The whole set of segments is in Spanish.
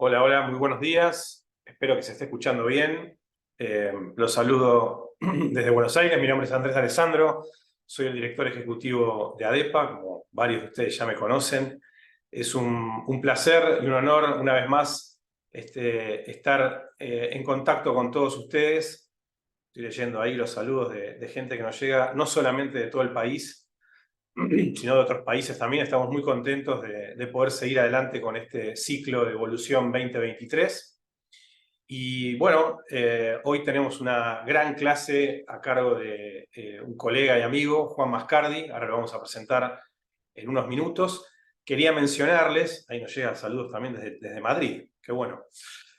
Hola, hola, muy buenos días. Espero que se esté escuchando bien. Los saludo desde Buenos Aires. Mi nombre es Andrés Alessandro. Soy el director ejecutivo de ADEPA, como varios de ustedes ya me conocen. Es un placer y un honor, una vez más, estar en contacto con todos ustedes. Estoy leyendo ahí los saludos de gente que nos llega, no solamente de todo el país, sino de otros países también. Estamos muy contentos de poder seguir adelante con este ciclo de Evolución 2023. Y bueno, hoy tenemos una gran clase a cargo de un colega y amigo, Juan Mascardi. Ahora lo vamos a presentar en unos minutos. Quería mencionarles, ahí nos llegan saludos también desde Madrid, qué bueno.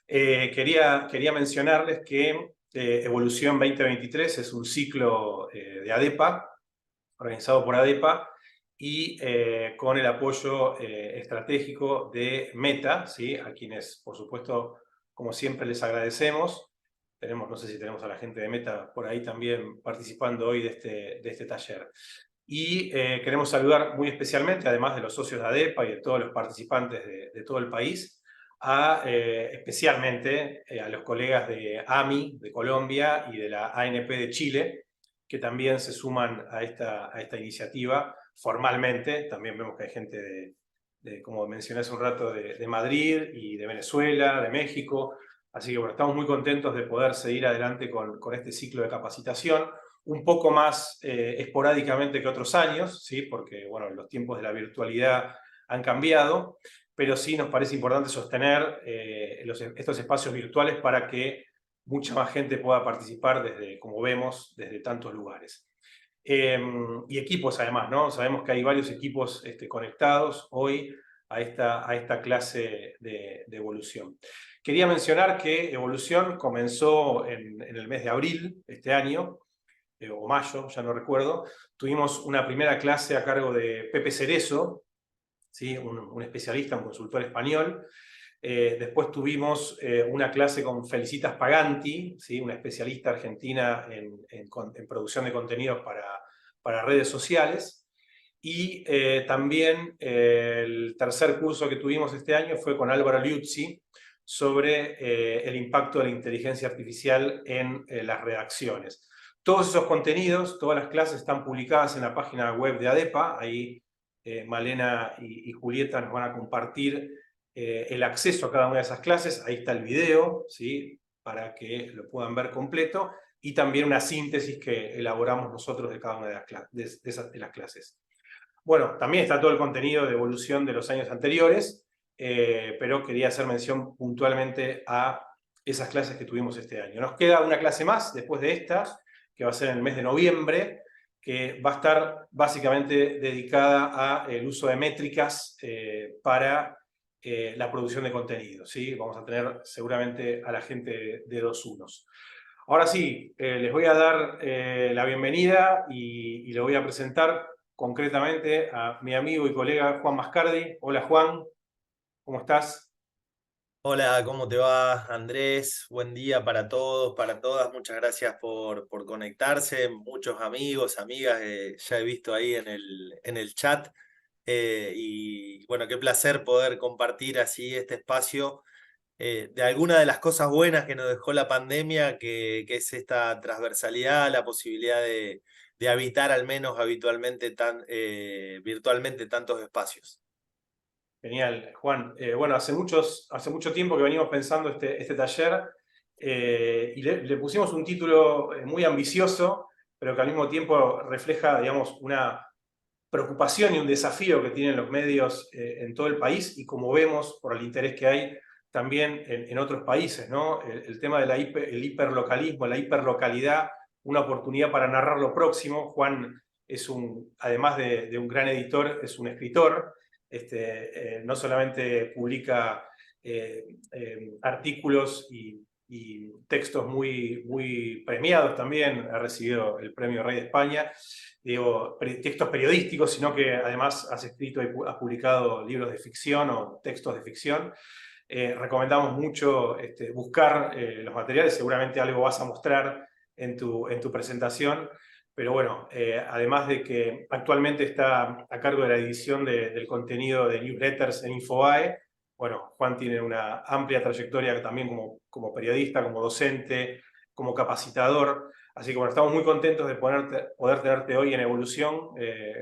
Quería mencionarles que Evolución 2023 es un ciclo de ADEPA, organizado por ADEPA, y con el apoyo estratégico de Meta, ¿sí? A quienes, por supuesto, como siempre, les agradecemos. No sé si tenemos a la gente de Meta por ahí también participando hoy de este taller. Y queremos saludar muy especialmente, además de los socios de ADEPA y de todos los participantes de todo el país, especialmente a los colegas de AMI de Colombia y de la ANP de Chile, que también se suman a esta iniciativa formalmente. También vemos que hay gente como mencioné hace un rato, de Madrid y de Venezuela, de México. Así que bueno, estamos muy contentos de poder seguir adelante con este ciclo de capacitación, un poco más esporádicamente que otros años, ¿sí? Porque bueno, los tiempos de la virtualidad han cambiado, pero sí nos parece importante sostener estos espacios virtuales para que mucha más gente pueda participar desde, como vemos, desde tantos lugares. Y equipos además, ¿no? Sabemos que hay varios equipos conectados hoy a esta clase de evolución. Quería mencionar que Evolución comenzó en el mes de abril este año, o mayo, ya no recuerdo. Tuvimos una primera clase a cargo de Pepe Cerezo, ¿sí? Un especialista, un consultor español. Después tuvimos una clase con Felicitas Paganti, ¿sí? Una especialista argentina en producción de contenidos para redes sociales. Y también el tercer curso que tuvimos este año fue con Álvaro Liuzzi sobre el impacto de la inteligencia artificial en las redacciones. Todos esos contenidos, todas las clases están publicadas en la página web de ADEPA. Ahí Malena y Julieta nos van a compartir el acceso a cada una de esas clases. Ahí está el video, ¿sí? Para que lo puedan ver completo, y también una síntesis que elaboramos nosotros de cada una de las clases. Bueno, también está todo el contenido de evolución de los años anteriores, pero quería hacer mención puntualmente a esas clases que tuvimos este año. Nos queda una clase más después de esta, que va a ser en el mes de noviembre, que va a estar básicamente dedicada al uso de métricas para la producción de contenido, ¿sí? Vamos a tener seguramente a la gente de 2-1. Ahora sí, les voy a dar la bienvenida y le voy a presentar concretamente a mi amigo y colega Juan Mascardi. Hola Juan, ¿cómo estás? Hola, ¿cómo te va, Andrés? Buen día para todos, para todas. Muchas gracias por conectarse. Muchos amigos, amigas, ya he visto ahí en el chat. Y bueno, qué placer poder compartir así este espacio de alguna de las cosas buenas que nos dejó la pandemia, que es esta transversalidad, la posibilidad de habitar al menos habitualmente virtualmente tantos espacios. Genial, Juan. Bueno, hace mucho tiempo que venimos pensando este taller, y le pusimos un título muy ambicioso, pero que al mismo tiempo refleja, digamos, una preocupación y un desafío que tienen los medios en todo el país, y como vemos por el interés que hay también en otros países, ¿no? El tema del el hiperlocalismo, la hiperlocalidad, una oportunidad para narrar lo próximo. Juan además de un gran editor, es un escritor. No solamente publica artículos y textos muy premiados, también ha recibido el Premio Rey de España, digo, textos periodísticos, sino que además has escrito y has publicado libros de ficción o textos de ficción. Recomendamos mucho buscar los materiales. Seguramente algo vas a mostrar en tu presentación, pero bueno, además de que actualmente está a cargo de la edición del contenido de newsletters en Infobae, bueno, Juan tiene una amplia trayectoria también como periodista, como docente, como capacitador. Así que bueno, estamos muy contentos de poder tenerte hoy en Evolución,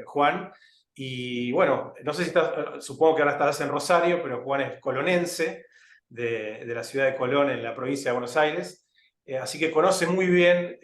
Juan. Y bueno, no sé si estás, supongo que ahora estás en Rosario, pero Juan es colonense de la ciudad de Colón, en la provincia de Buenos Aires. Así que conoce muy bien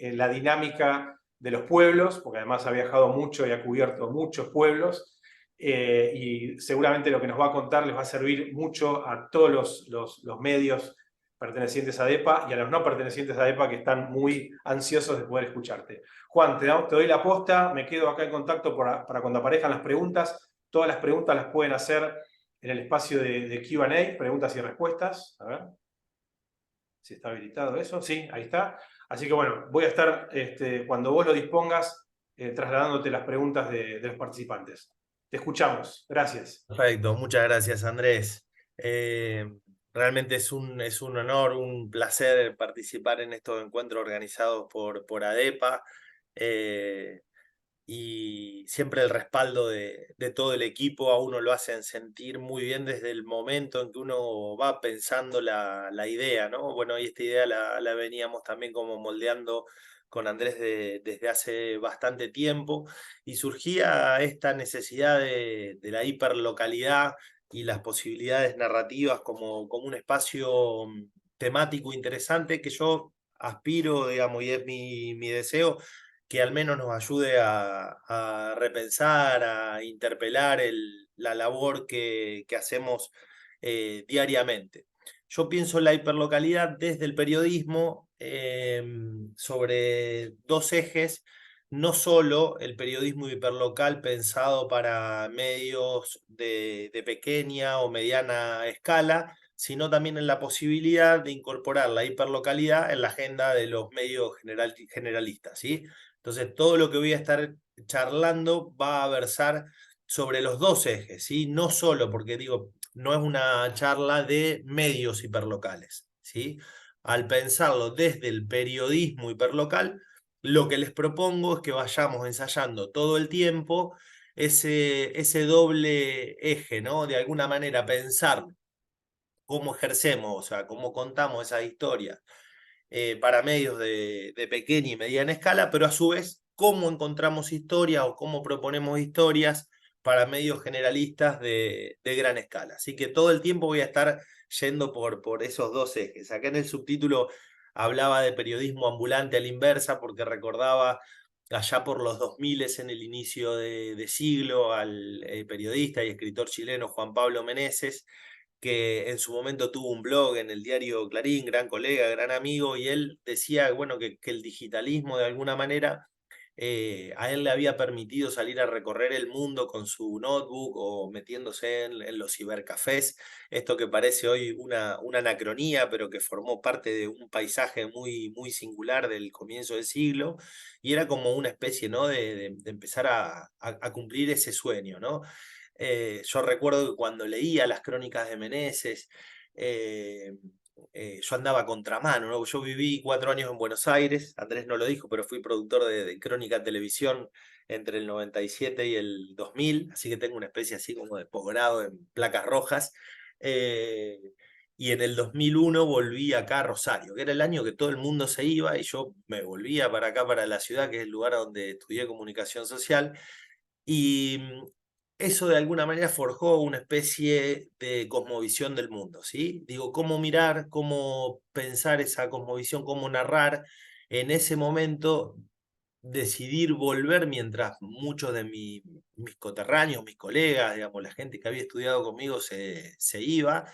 la dinámica de los pueblos, porque además ha viajado mucho y ha cubierto muchos pueblos. Y seguramente lo que nos va a contar les va a servir mucho a todos los medios pertenecientes a DEPA y a los no pertenecientes a DEPA que están muy ansiosos de poder escucharte. Juan, te doy la posta, me quedo acá en contacto para cuando aparezcan las preguntas. Todas las preguntas las pueden hacer en el espacio de Q&A, preguntas y respuestas. A ver si está habilitado eso. Sí, ahí está. Así que bueno, voy a estar, cuando vos lo dispongas, trasladándote las preguntas de los participantes. Te escuchamos. Gracias. Perfecto, muchas gracias Andrés. Realmente es un honor, un placer participar en estos encuentros organizados por ADEPA. Y siempre el respaldo de todo el equipo a uno lo hacen sentir muy bien desde el momento en que uno va pensando la idea, ¿no? Bueno, y esta idea la veníamos también como moldeando con Andrés desde hace bastante tiempo y surgía esta necesidad de la hiperlocalidad y las posibilidades narrativas como un espacio temático interesante que yo aspiro, digamos, y es mi deseo que al menos nos ayude a repensar, a interpelar la labor que hacemos diariamente. Yo pienso en la hiperlocalidad desde el periodismo sobre dos ejes, no solo el periodismo hiperlocal pensado para medios de pequeña o mediana escala, sino también en la posibilidad de incorporar la hiperlocalidad en la agenda de los medios generalistas, ¿sí? Entonces, todo lo que voy a estar charlando va a versar sobre los dos ejes, ¿sí? No solo, porque digo, no es una charla de medios hiperlocales, ¿sí? Al pensarlo desde el periodismo hiperlocal, lo que les propongo es que vayamos ensayando todo el tiempo ese doble eje, ¿no? De alguna manera pensar cómo ejercemos, o sea, cómo contamos esas historias para medios de pequeña y mediana escala, pero a su vez, cómo encontramos historias o cómo proponemos historias para medios generalistas de gran escala. Así que todo el tiempo voy a estar yendo por esos dos ejes. Acá en el subtítulo hablaba de periodismo ambulante a la inversa porque recordaba allá por los 2000 en el inicio de siglo al periodista y escritor chileno Juan Pablo Meneses, que en su momento tuvo un blog en el diario Clarín, gran colega, gran amigo, y él decía, bueno, que el digitalismo de alguna manera a él le había permitido salir a recorrer el mundo con su notebook o metiéndose en los cibercafés, esto que parece hoy una anacronía, pero que formó parte de un paisaje muy singular del comienzo del siglo, y era como una especie, ¿no? de empezar a cumplir ese sueño, ¿no? Yo recuerdo que cuando leía las crónicas de Meneses, yo andaba a contramano, ¿no? Yo viví 4 años en Buenos Aires, Andrés no lo dijo, pero fui productor de Crónica Televisión entre el 97 y el 2000, así que tengo una especie así como de posgrado en placas rojas. Eh, y en el 2001 volví acá a Rosario, que era el año que todo el mundo se iba y yo me volvía para acá, para la ciudad, que es el lugar donde estudié comunicación social. Y eso de alguna manera forjó una especie de cosmovisión del mundo, ¿sí? Digo, cómo mirar, cómo pensar esa cosmovisión, cómo narrar. En ese momento decidir volver mientras muchos de mis coterráneos, mis colegas, digamos, la gente que había estudiado conmigo se iba.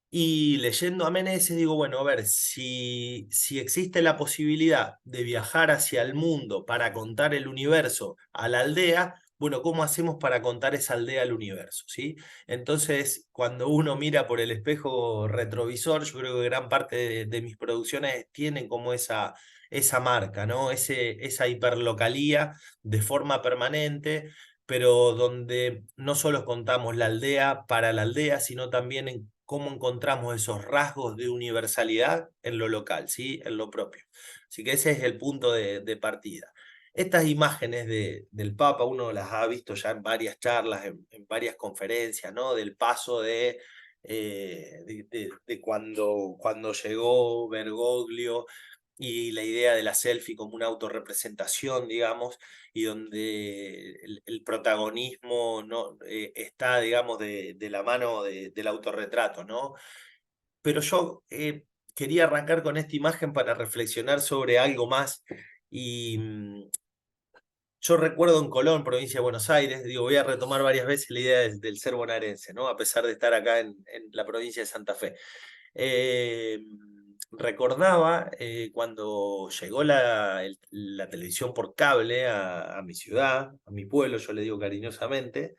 Y leyendo a Meneses digo, bueno, a ver, si existe la posibilidad de viajar hacia el mundo para contar el universo a la aldea, bueno, ¿cómo hacemos para contar esa aldea al universo? ¿Sí? Entonces, cuando uno mira por el espejo retrovisor, yo creo que gran parte de mis producciones tienen como esa marca, ¿no? Esa hiperlocalía de forma permanente, pero donde no solo contamos la aldea para la aldea, sino también en cómo encontramos esos rasgos de universalidad en lo local, ¿sí? En lo propio. Así que ese es el punto de partida. Estas imágenes del Papa uno las ha visto ya en varias charlas, en varias conferencias, ¿no? Del paso de cuando llegó Bergoglio y la idea de la selfie como una autorrepresentación, digamos, y donde el protagonismo no, está, digamos, de la mano del autorretrato, ¿no? Pero yo quería arrancar con esta imagen para reflexionar sobre algo más. Y yo recuerdo en Colón, provincia de Buenos Aires, digo, voy a retomar varias veces la idea del ser bonaerense, ¿no? A pesar de estar acá en la provincia de Santa Fe. Eh, Recordaba cuando llegó la televisión por cable a mi ciudad, a mi pueblo, yo le digo cariñosamente.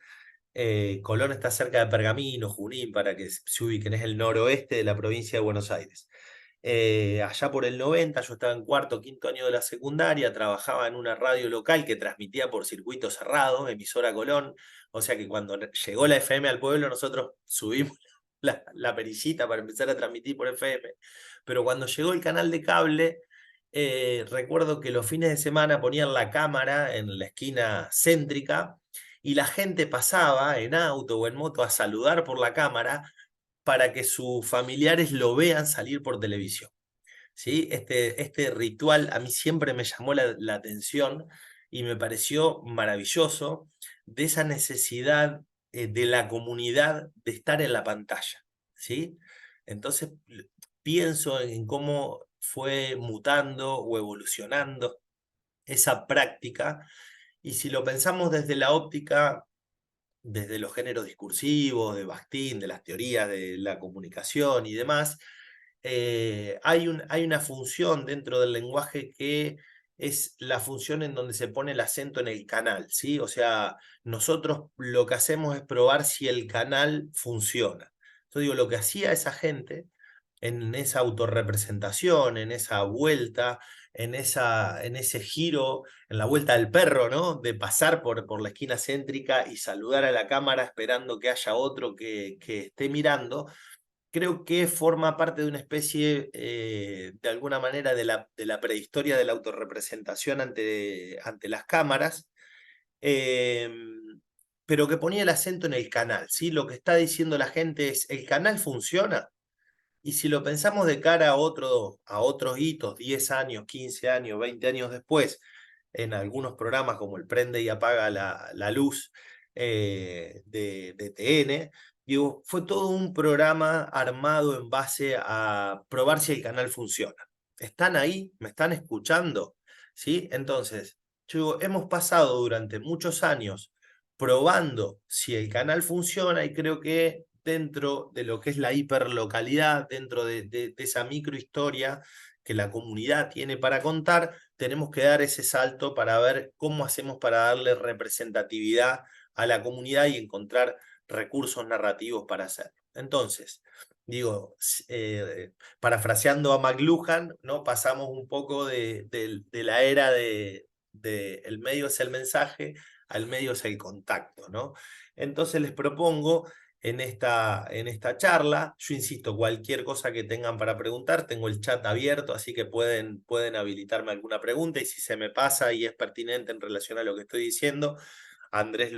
Colón está cerca de Pergamino, Junín, para que se ubiquen, es el noroeste de la provincia de Buenos Aires. Allá por el 90, yo estaba en cuarto, quinto año de la secundaria, trabajaba en una radio local que transmitía por circuito cerrado, emisora Colón, o sea que cuando llegó la FM al pueblo, nosotros subimos la perillita para empezar a transmitir por FM, pero cuando llegó el canal de cable, recuerdo que los fines de semana ponían la cámara en la esquina céntrica y la gente pasaba en auto o en moto a saludar por la cámara para que sus familiares lo vean salir por televisión. ¿Sí? Este ritual a mí siempre me llamó la atención y me pareció maravilloso de esa necesidad de la comunidad de estar en la pantalla. ¿Sí? Entonces pienso en cómo fue mutando o evolucionando esa práctica y si lo pensamos desde la óptica desde los géneros discursivos, de Bakhtin, de las teorías de la comunicación y demás, hay una función dentro del lenguaje que es la función en donde se pone el acento en el canal, ¿sí? O sea, nosotros lo que hacemos es probar si el canal funciona. Yo digo, lo que hacía esa gente en esa autorrepresentación, en esa vuelta, en ese giro, en la vuelta del perro, ¿no? De pasar por la esquina céntrica y saludar a la cámara esperando que haya otro que esté mirando, creo que forma parte de una especie, de alguna manera, de la prehistoria de la autorrepresentación ante las cámaras, eh, pero que ponía el acento en el canal, ¿sí? Lo que está diciendo la gente es, ¿el canal funciona? Y si lo pensamos de cara a otros hitos, 10 años, 15 años, 20 años después, en algunos programas como el Prende y Apaga la Luz de TN, digo, fue todo un programa armado en base a probar si el canal funciona. ¿Están ahí? ¿Me están escuchando? ¿Sí? Entonces, yo digo, hemos pasado durante muchos años probando si el canal funciona y creo que dentro de lo que es la hiperlocalidad, dentro de esa microhistoria que la comunidad tiene para contar, tenemos que dar ese salto para ver cómo hacemos para darle representatividad a la comunidad y encontrar recursos narrativos para hacerlo. Entonces, digo, parafraseando a McLuhan, ¿no? Pasamos un poco de la era de el medio es el mensaje al medio es el contacto, ¿no? Entonces les propongo en esta charla, yo insisto, cualquier cosa que tengan para preguntar, tengo el chat abierto, así que pueden habilitarme alguna pregunta y si se me pasa y es pertinente en relación a lo que estoy diciendo, Andrés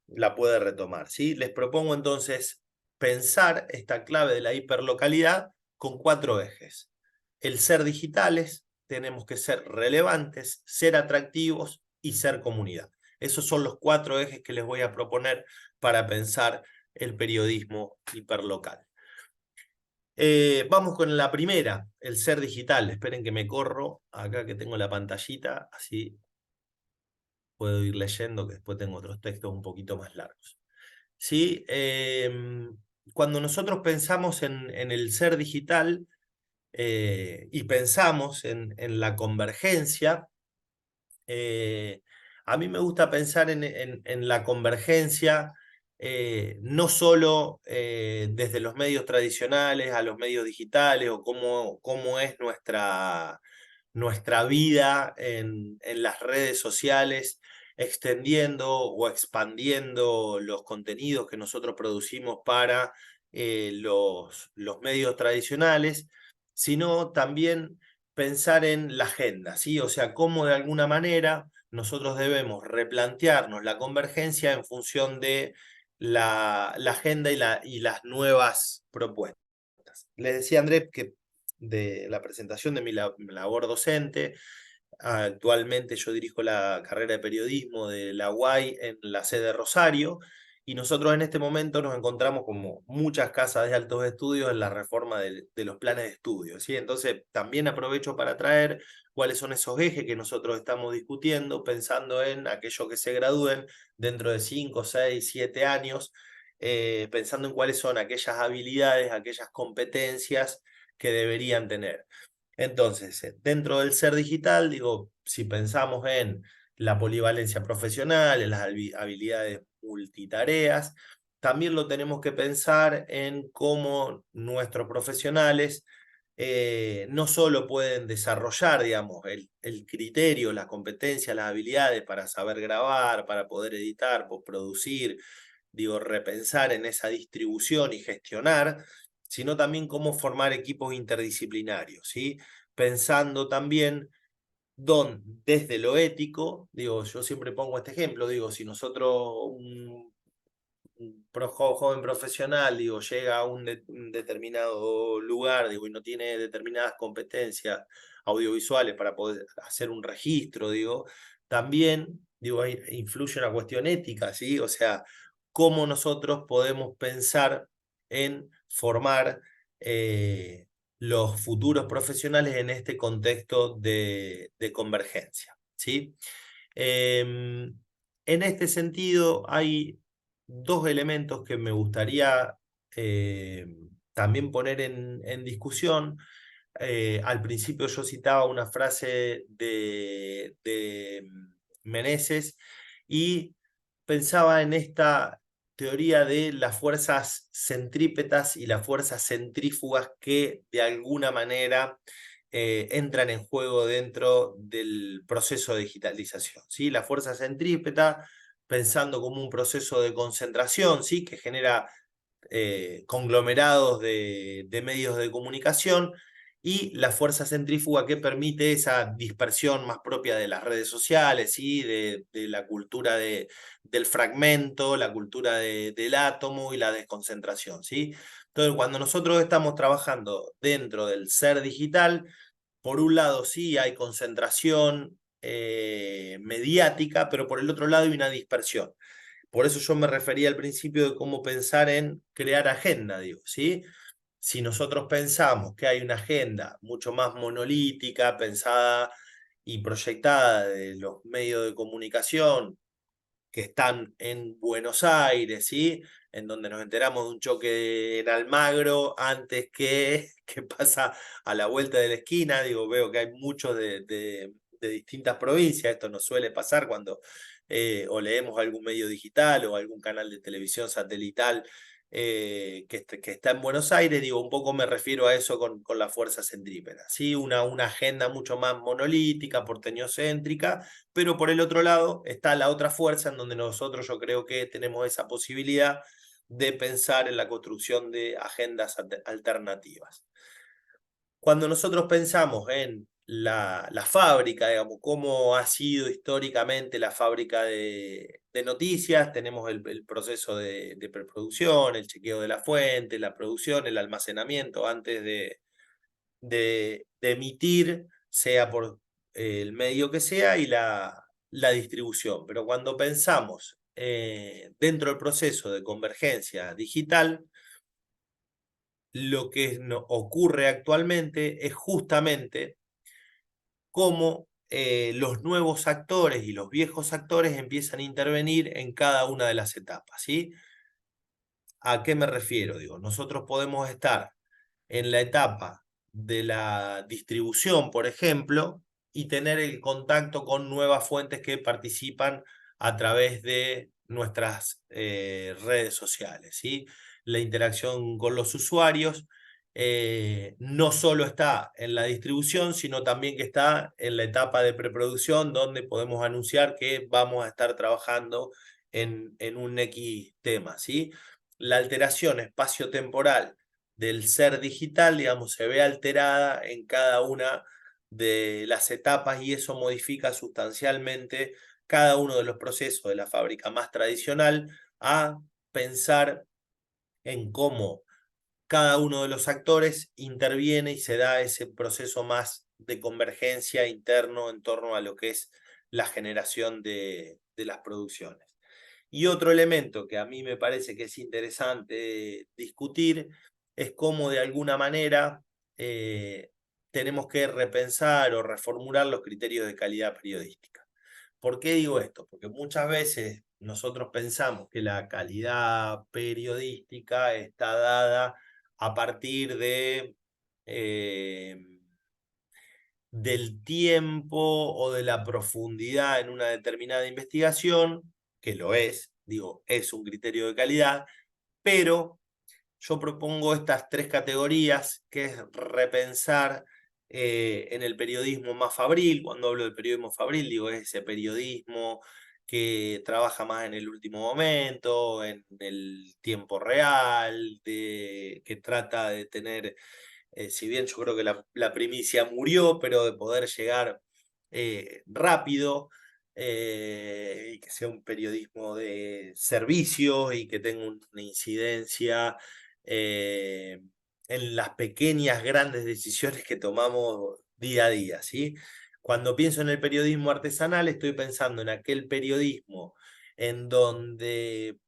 la puede retomar, ¿sí? Les propongo entonces pensar esta clave de la hiperlocalidad con 4 ejes. El ser digitales, tenemos que ser relevantes, ser atractivos y ser comunidad. Esos son los 4 ejes que les voy a proponer para pensar el periodismo hiperlocal. Vamos con la primera, el ser digital. Esperen que me corro acá que tengo la pantallita, así puedo ir leyendo, que después tengo otros textos un poquito más largos. ¿Sí? Cuando nosotros pensamos en el ser digital y pensamos en la convergencia, a mí me gusta pensar en la convergencia no solo desde los medios tradicionales a los medios digitales o cómo es nuestra vida en las redes sociales, extendiendo o expandiendo los contenidos que nosotros producimos para los medios tradicionales, sino también pensar en la agenda, ¿sí? O sea, cómo de alguna manera nosotros debemos replantearnos la convergencia en función de la agenda y las nuevas propuestas. Les decía Andrés que de la presentación de mi labor docente, actualmente yo dirijo la carrera de periodismo de la UAI en la sede de Rosario, y nosotros en este momento nos encontramos como muchas casas de altos estudios en la reforma de los planes de estudio, ¿sí? Entonces también aprovecho para traer cuáles son esos ejes que nosotros estamos discutiendo, pensando en aquellos que se gradúen dentro de 5, 6, 7 años, pensando en cuáles son aquellas habilidades, aquellas competencias que deberían tener. Entonces, dentro del ser digital, digo, si pensamos en la polivalencia profesional, en las habilidades multitareas, también lo tenemos que pensar en cómo nuestros profesionales no solo pueden desarrollar, digamos, el criterio, las competencias, las habilidades para saber grabar, para poder editar, postproducir, digo, repensar en esa distribución y gestionar, sino también cómo formar equipos interdisciplinarios, ¿sí? Pensando también desde lo ético, digo, yo siempre pongo este ejemplo, digo, si nosotros, joven profesional, digo, llega a un determinado lugar, digo, y no tiene determinadas competencias audiovisuales para poder hacer un registro, digo, también, digo, ahí influye una cuestión ética, ¿sí? O sea, cómo nosotros podemos pensar en formar los futuros profesionales en este contexto de convergencia, ¿sí? En este sentido, hay dos elementos que me gustaría también poner en discusión. Al principio yo citaba una frase de Meneses y pensaba en esta teoría de las fuerzas centrípetas y las fuerzas centrífugas que de alguna manera entran en juego dentro del proceso de digitalización, ¿sí? La fuerza centrípeta, pensando como un proceso de concentración, ¿sí? Que genera conglomerados de medios de comunicación, y la fuerza centrífuga que permite esa dispersión más propia de las redes sociales, ¿sí? De la cultura del fragmento, la cultura del átomo y la desconcentración, ¿sí? Entonces, cuando nosotros estamos trabajando dentro del ser digital, por un lado sí hay concentración mediática, pero por el otro lado hay una dispersión. Por eso yo me refería al principio de cómo pensar en crear agenda, digo, ¿sí? Si nosotros pensamos que hay una agenda mucho más monolítica, pensada y proyectada de los medios de comunicación que están en Buenos Aires, ¿sí? En donde nos enteramos de un choque en Almagro antes que pasa a la vuelta de la esquina. Digo, veo que hay muchos de distintas provincias. Esto nos suele pasar cuando o leemos algún medio digital o algún canal de televisión satelital que está en Buenos Aires. Digo, un poco me refiero a eso con la fuerza centrípeta, ¿sí? Una agenda mucho más monolítica, porteñocéntrica, pero por el otro lado está la otra fuerza en donde nosotros yo creo que tenemos esa posibilidad de pensar en la construcción de agendas alternativas. Cuando nosotros pensamos en la fábrica, digamos, cómo ha sido históricamente la fábrica de noticias, tenemos el proceso de preproducción, el chequeo de la fuente, la producción, el almacenamiento antes de emitir, sea por el medio que sea, y la distribución. Pero cuando pensamos dentro del proceso de convergencia digital, lo que ocurre actualmente es justamente cómo los nuevos actores y los viejos actores empiezan a intervenir en cada una de las etapas, ¿sí? ¿A qué me refiero? Digo, nosotros podemos estar en la etapa de la distribución, por ejemplo, y tener el contacto con nuevas fuentes que participan a través de nuestras redes sociales, ¿sí? La interacción con los usuarios no solo está en la distribución, sino también que está en la etapa de preproducción, donde podemos anunciar que vamos a estar trabajando en un X tema, ¿sí? La alteración espacio-temporal del ser digital, digamos, se ve alterada en cada una de las etapas y eso modifica sustancialmente cada uno de los procesos de la fábrica más tradicional a pensar en cómo cada uno de los actores interviene y se da ese proceso más de convergencia interno en torno a lo que es la generación de las producciones. Y otro elemento que a mí me parece que es interesante discutir es cómo de alguna manera tenemos que repensar o reformular los criterios de calidad periodística. ¿Por qué digo esto? Porque muchas veces nosotros pensamos que la calidad periodística está dada a partir del tiempo o de la profundidad en una determinada investigación, que lo es, digo, es un criterio de calidad, pero yo propongo estas tres categorías, que es repensar en el periodismo más fabril. Cuando hablo del periodismo fabril, digo, es ese periodismo que trabaja más en el último momento, en el tiempo real, que trata de tener, si bien yo creo que la primicia murió, pero de poder llegar rápido, y que sea un periodismo de servicio y que tenga una incidencia eh, en las pequeñas, grandes decisiones que tomamos día a día, ¿sí? Cuando pienso en el periodismo artesanal, estoy pensando en aquel periodismo en donde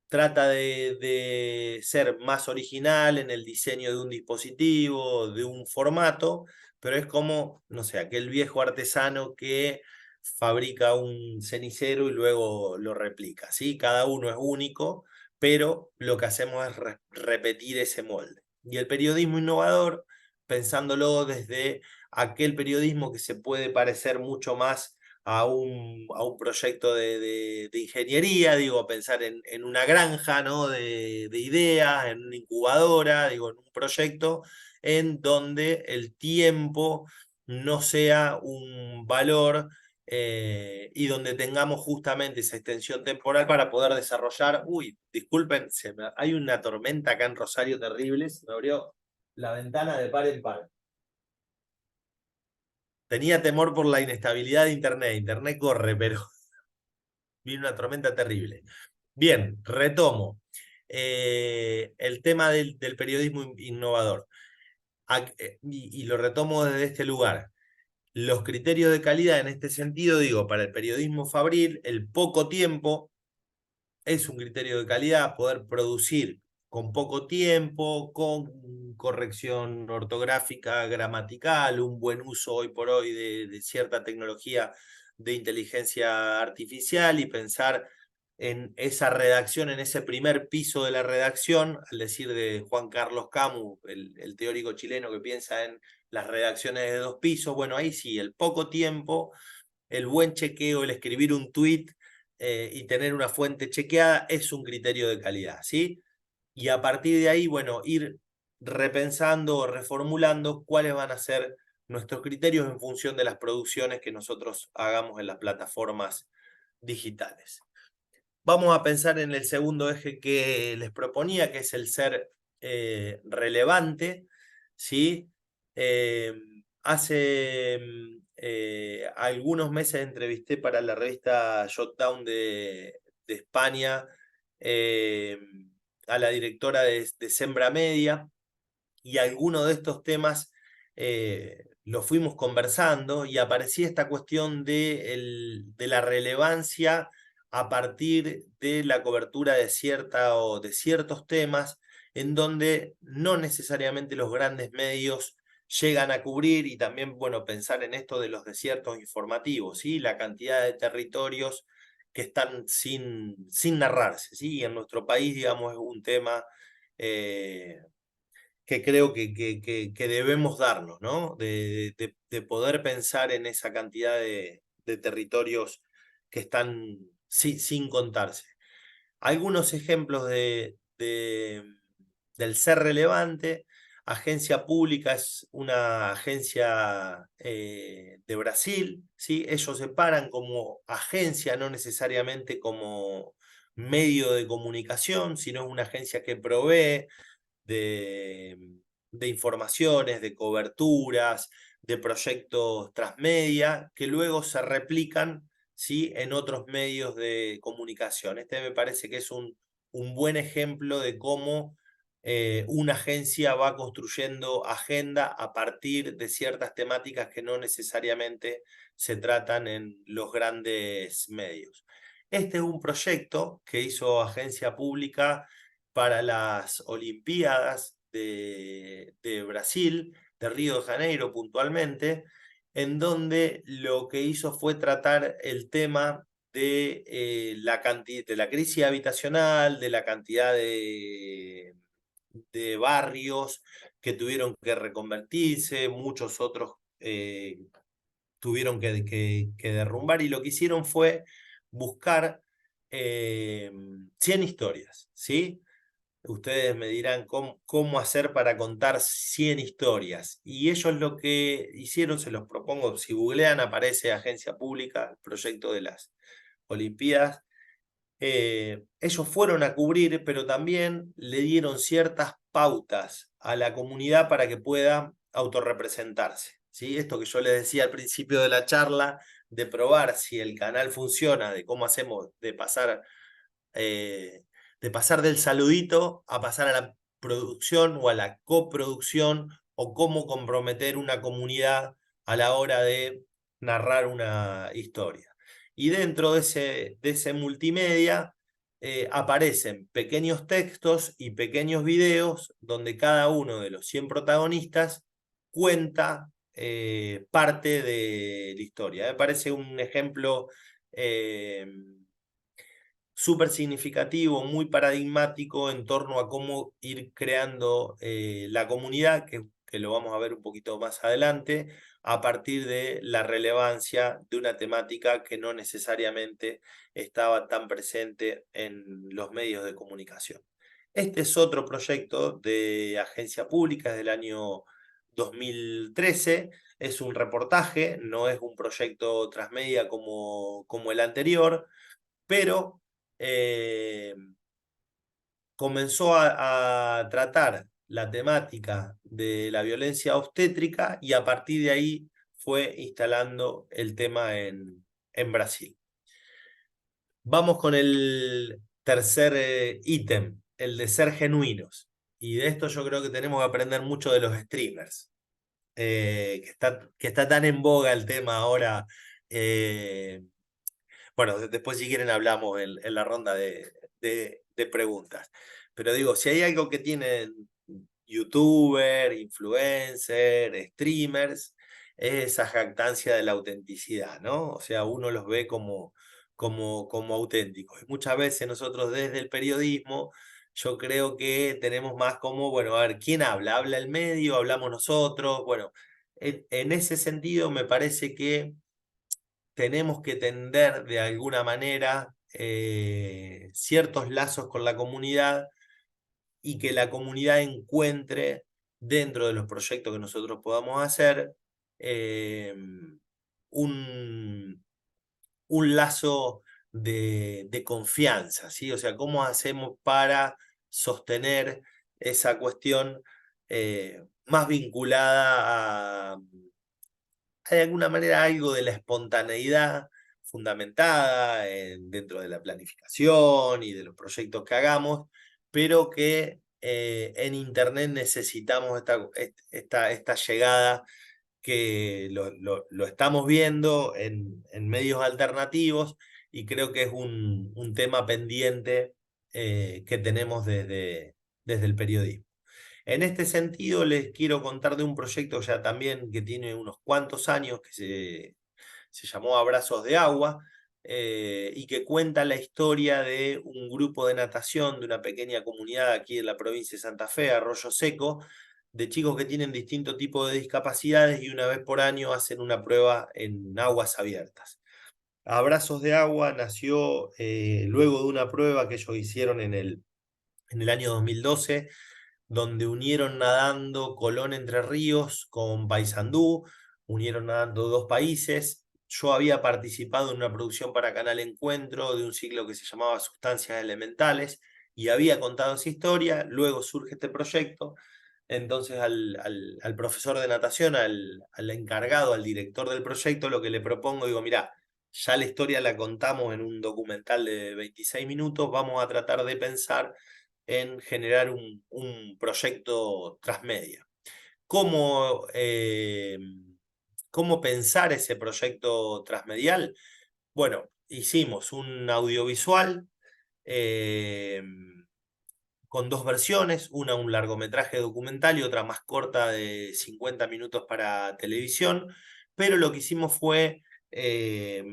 trata de ser más original en el diseño de un dispositivo, de un formato, pero es como, no sé, aquel viejo artesano que fabrica un cenicero y luego lo replica, ¿sí? Cada uno es único, pero lo que hacemos es repetir ese molde. Y el periodismo innovador, pensándolo desde aquel periodismo que se puede parecer mucho más a un proyecto de ingeniería, digo, pensar en una granja, ¿no? de ideas, en una incubadora, digo, en un proyecto en donde el tiempo no sea un valor y donde tengamos justamente esa extensión temporal para poder desarrollar. Uy, disculpen, hay una tormenta acá en Rosario terrible, se me abrió la ventana de par en par. Tenía temor por la inestabilidad de Internet. Internet corre, pero viene una tormenta terrible. Bien, retomo. El tema del periodismo innovador. Y lo retomo desde este lugar. Los criterios de calidad en este sentido, digo, para el periodismo fabril, el poco tiempo es un criterio de calidad, poder producir con poco tiempo, con corrección ortográfica, gramatical, un buen uso hoy por hoy de cierta tecnología de inteligencia artificial y pensar en esa redacción, en ese primer piso de la redacción, al decir de Juan Carlos Camus, el teórico chileno que piensa en las redacciones de dos pisos, bueno, ahí sí, el poco tiempo, el buen chequeo, el escribir un tuit y tener una fuente chequeada es un criterio de calidad, ¿sí? Y a partir de ahí, bueno, ir repensando o reformulando cuáles van a ser nuestros criterios en función de las producciones que nosotros hagamos en las plataformas digitales. Vamos a pensar en el segundo eje que les proponía, que es el ser relevante, ¿sí? Hace algunos meses entrevisté para la revista Shutdown de España eh, a la directora de Sembra Media y algunos de estos temas los fuimos conversando y aparecía esta cuestión de la relevancia a partir de la cobertura de o de ciertos temas en donde no necesariamente los grandes medios llegan a cubrir y también, bueno, pensar en esto de los desiertos informativos, ¿sí? La cantidad de territorios que están sin narrarse, ¿sí? Y en nuestro país, digamos, es un tema que creo que debemos darnos, ¿no? De poder pensar en esa cantidad de territorios que están sin contarse. Algunos ejemplos del ser relevante. Agencia Pública es una agencia de Brasil, ¿sí? Ellos se paran como agencia, no necesariamente como medio de comunicación, sino una agencia que provee de informaciones, de coberturas, de proyectos transmedia que luego se replican, ¿sí?, en otros medios de comunicación. Este me parece que es un buen ejemplo de cómo una agencia va construyendo agenda a partir de ciertas temáticas que no necesariamente se tratan en los grandes medios. Este es un proyecto que hizo Agencia Pública para las Olimpiadas de Brasil, de Río de Janeiro puntualmente, en donde lo que hizo fue tratar el tema de la crisis habitacional, de la cantidad de barrios que tuvieron que reconvertirse, muchos otros tuvieron que derrumbar, y lo que hicieron fue buscar 100 historias, ¿sí? Ustedes me dirán cómo hacer para contar 100 historias. Y ellos lo que hicieron, se los propongo, si googlean aparece Agencia Pública, el proyecto de las Olimpiadas. Ellos fueron a cubrir, pero también le dieron ciertas pautas a la comunidad para que pueda autorrepresentarse, ¿sí? Esto que yo les decía al principio de la charla, de probar si el canal funciona, de cómo hacemos eh, de pasar del saludito a pasar a la producción o a la coproducción, o cómo comprometer una comunidad a la hora de narrar una historia. Y dentro de ese multimedia aparecen pequeños textos y pequeños videos donde cada uno de los 100 protagonistas cuenta parte de la historia. Me parece un ejemplo súper significativo, muy paradigmático en torno a cómo ir creando la comunidad, que lo vamos a ver un poquito más adelante, a partir de la relevancia de una temática que no necesariamente estaba tan presente en los medios de comunicación. Este es otro proyecto de Agencia Pública del año 2013, es un reportaje, no es un proyecto transmedia como el anterior, pero comenzó a tratar la temática de la violencia obstétrica, y a partir de ahí fue instalando el tema en Brasil. Vamos con el tercer ítem, el de ser genuinos. Y de esto yo creo que tenemos que aprender mucho de los streamers, que está tan en boga el tema ahora. Bueno, después si quieren hablamos en la ronda de preguntas. Pero digo, si hay algo que tienen youtuber, influencer, streamers, es esa jactancia de la autenticidad, ¿no? O sea, uno los ve como auténticos. Y muchas veces nosotros desde el periodismo, yo creo que tenemos más como, bueno, a ver, ¿quién habla? ¿Habla el medio? ¿Hablamos nosotros? Bueno, en ese sentido me parece que tenemos que tender de alguna manera ciertos lazos con la comunidad, y que la comunidad encuentre dentro de los proyectos que nosotros podamos hacer eh, un lazo de confianza, ¿sí? O sea, ¿cómo hacemos para sostener esa cuestión más vinculada a de alguna manera algo de la espontaneidad fundamentada dentro de la planificación y de los proyectos que hagamos, pero que en Internet necesitamos esta llegada, que lo estamos viendo en medios alternativos, y creo que es un tema pendiente que tenemos desde el periodismo. En este sentido, les quiero contar de un proyecto ya también que tiene unos cuantos años, que se llamó Abrazos de Agua, y que cuenta la historia de un grupo de natación de una pequeña comunidad aquí en la provincia de Santa Fe, Arroyo Seco, de chicos que tienen distintos tipos de discapacidades, y una vez por año hacen una prueba en aguas abiertas. Abrazos de Agua nació luego de una prueba que ellos hicieron en el año 2012, donde unieron nadando Colón Entre Ríos con Paysandú, unieron nadando dos países. Yo había participado en una producción para Canal Encuentro de un ciclo que se llamaba Sustancias Elementales, y había contado esa historia. Luego surge este proyecto, Entonces al profesor de natación, al encargado, al director del proyecto, lo que le propongo, digo, mirá, ya la historia la contamos en un documental de 26 minutos, vamos a tratar de pensar en generar un proyecto transmedia. ¿Cómo, cómo pensar ese proyecto transmedial? Bueno, hicimos un audiovisual eh, con dos versiones, una un largometraje documental y otra más corta de 50 minutos para televisión, pero lo que hicimos fue eh,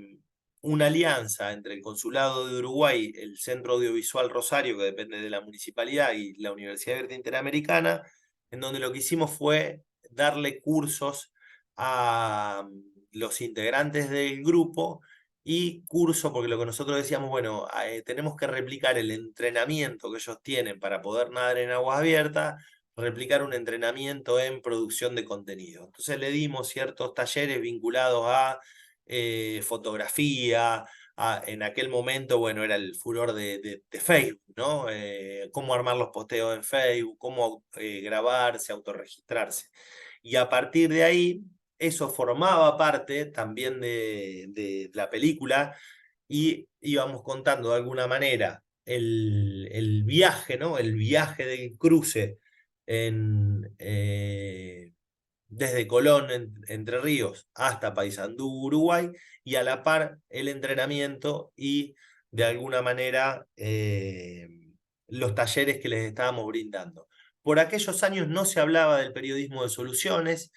una alianza entre el Consulado de Uruguay, el Centro Audiovisual Rosario, que depende de la municipalidad, y la Universidad Abierta Interamericana, en donde lo que hicimos fue darle cursos a los integrantes del grupo y curso, porque lo que nosotros decíamos, bueno, tenemos que replicar el entrenamiento que ellos tienen para poder nadar en aguas abiertas, replicar un entrenamiento en producción de contenido. Entonces le dimos ciertos talleres vinculados a fotografía, en aquel momento, bueno, era el furor de Facebook, ¿no? Cómo armar los posteos en Facebook, cómo grabarse, autorregistrarse. Y a partir de ahí eso formaba parte también de la película y íbamos contando de alguna manera el viaje, ¿no? El viaje del cruce desde Colón, Entre Ríos, hasta Paysandú, Uruguay, y a la par el entrenamiento y de alguna manera los talleres que les estábamos brindando. Por aquellos años no se hablaba del periodismo de soluciones,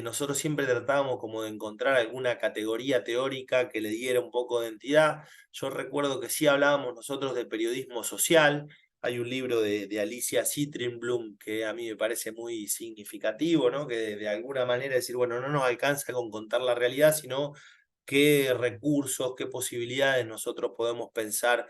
nosotros siempre tratábamos como de encontrar alguna categoría teórica que le diera un poco de entidad. Yo recuerdo que sí hablábamos nosotros de periodismo social. Hay un libro de Alicia Citrinblum que a mí me parece muy significativo, ¿no? Que de alguna manera decir, bueno, no nos alcanza con contar la realidad, sino qué recursos, qué posibilidades nosotros podemos pensar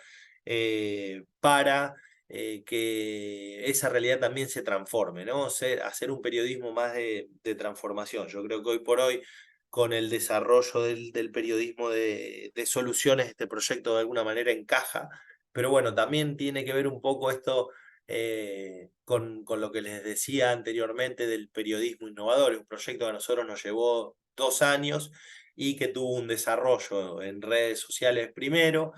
para que esa realidad también se transforme, ¿no? Hacer un periodismo más de transformación. Yo creo que hoy por hoy, con el desarrollo del periodismo de soluciones, este proyecto de alguna manera encaja, pero bueno, también tiene que ver un poco esto con lo que les decía anteriormente del periodismo innovador, un proyecto que a nosotros nos llevó 2 años y que tuvo un desarrollo en redes sociales primero,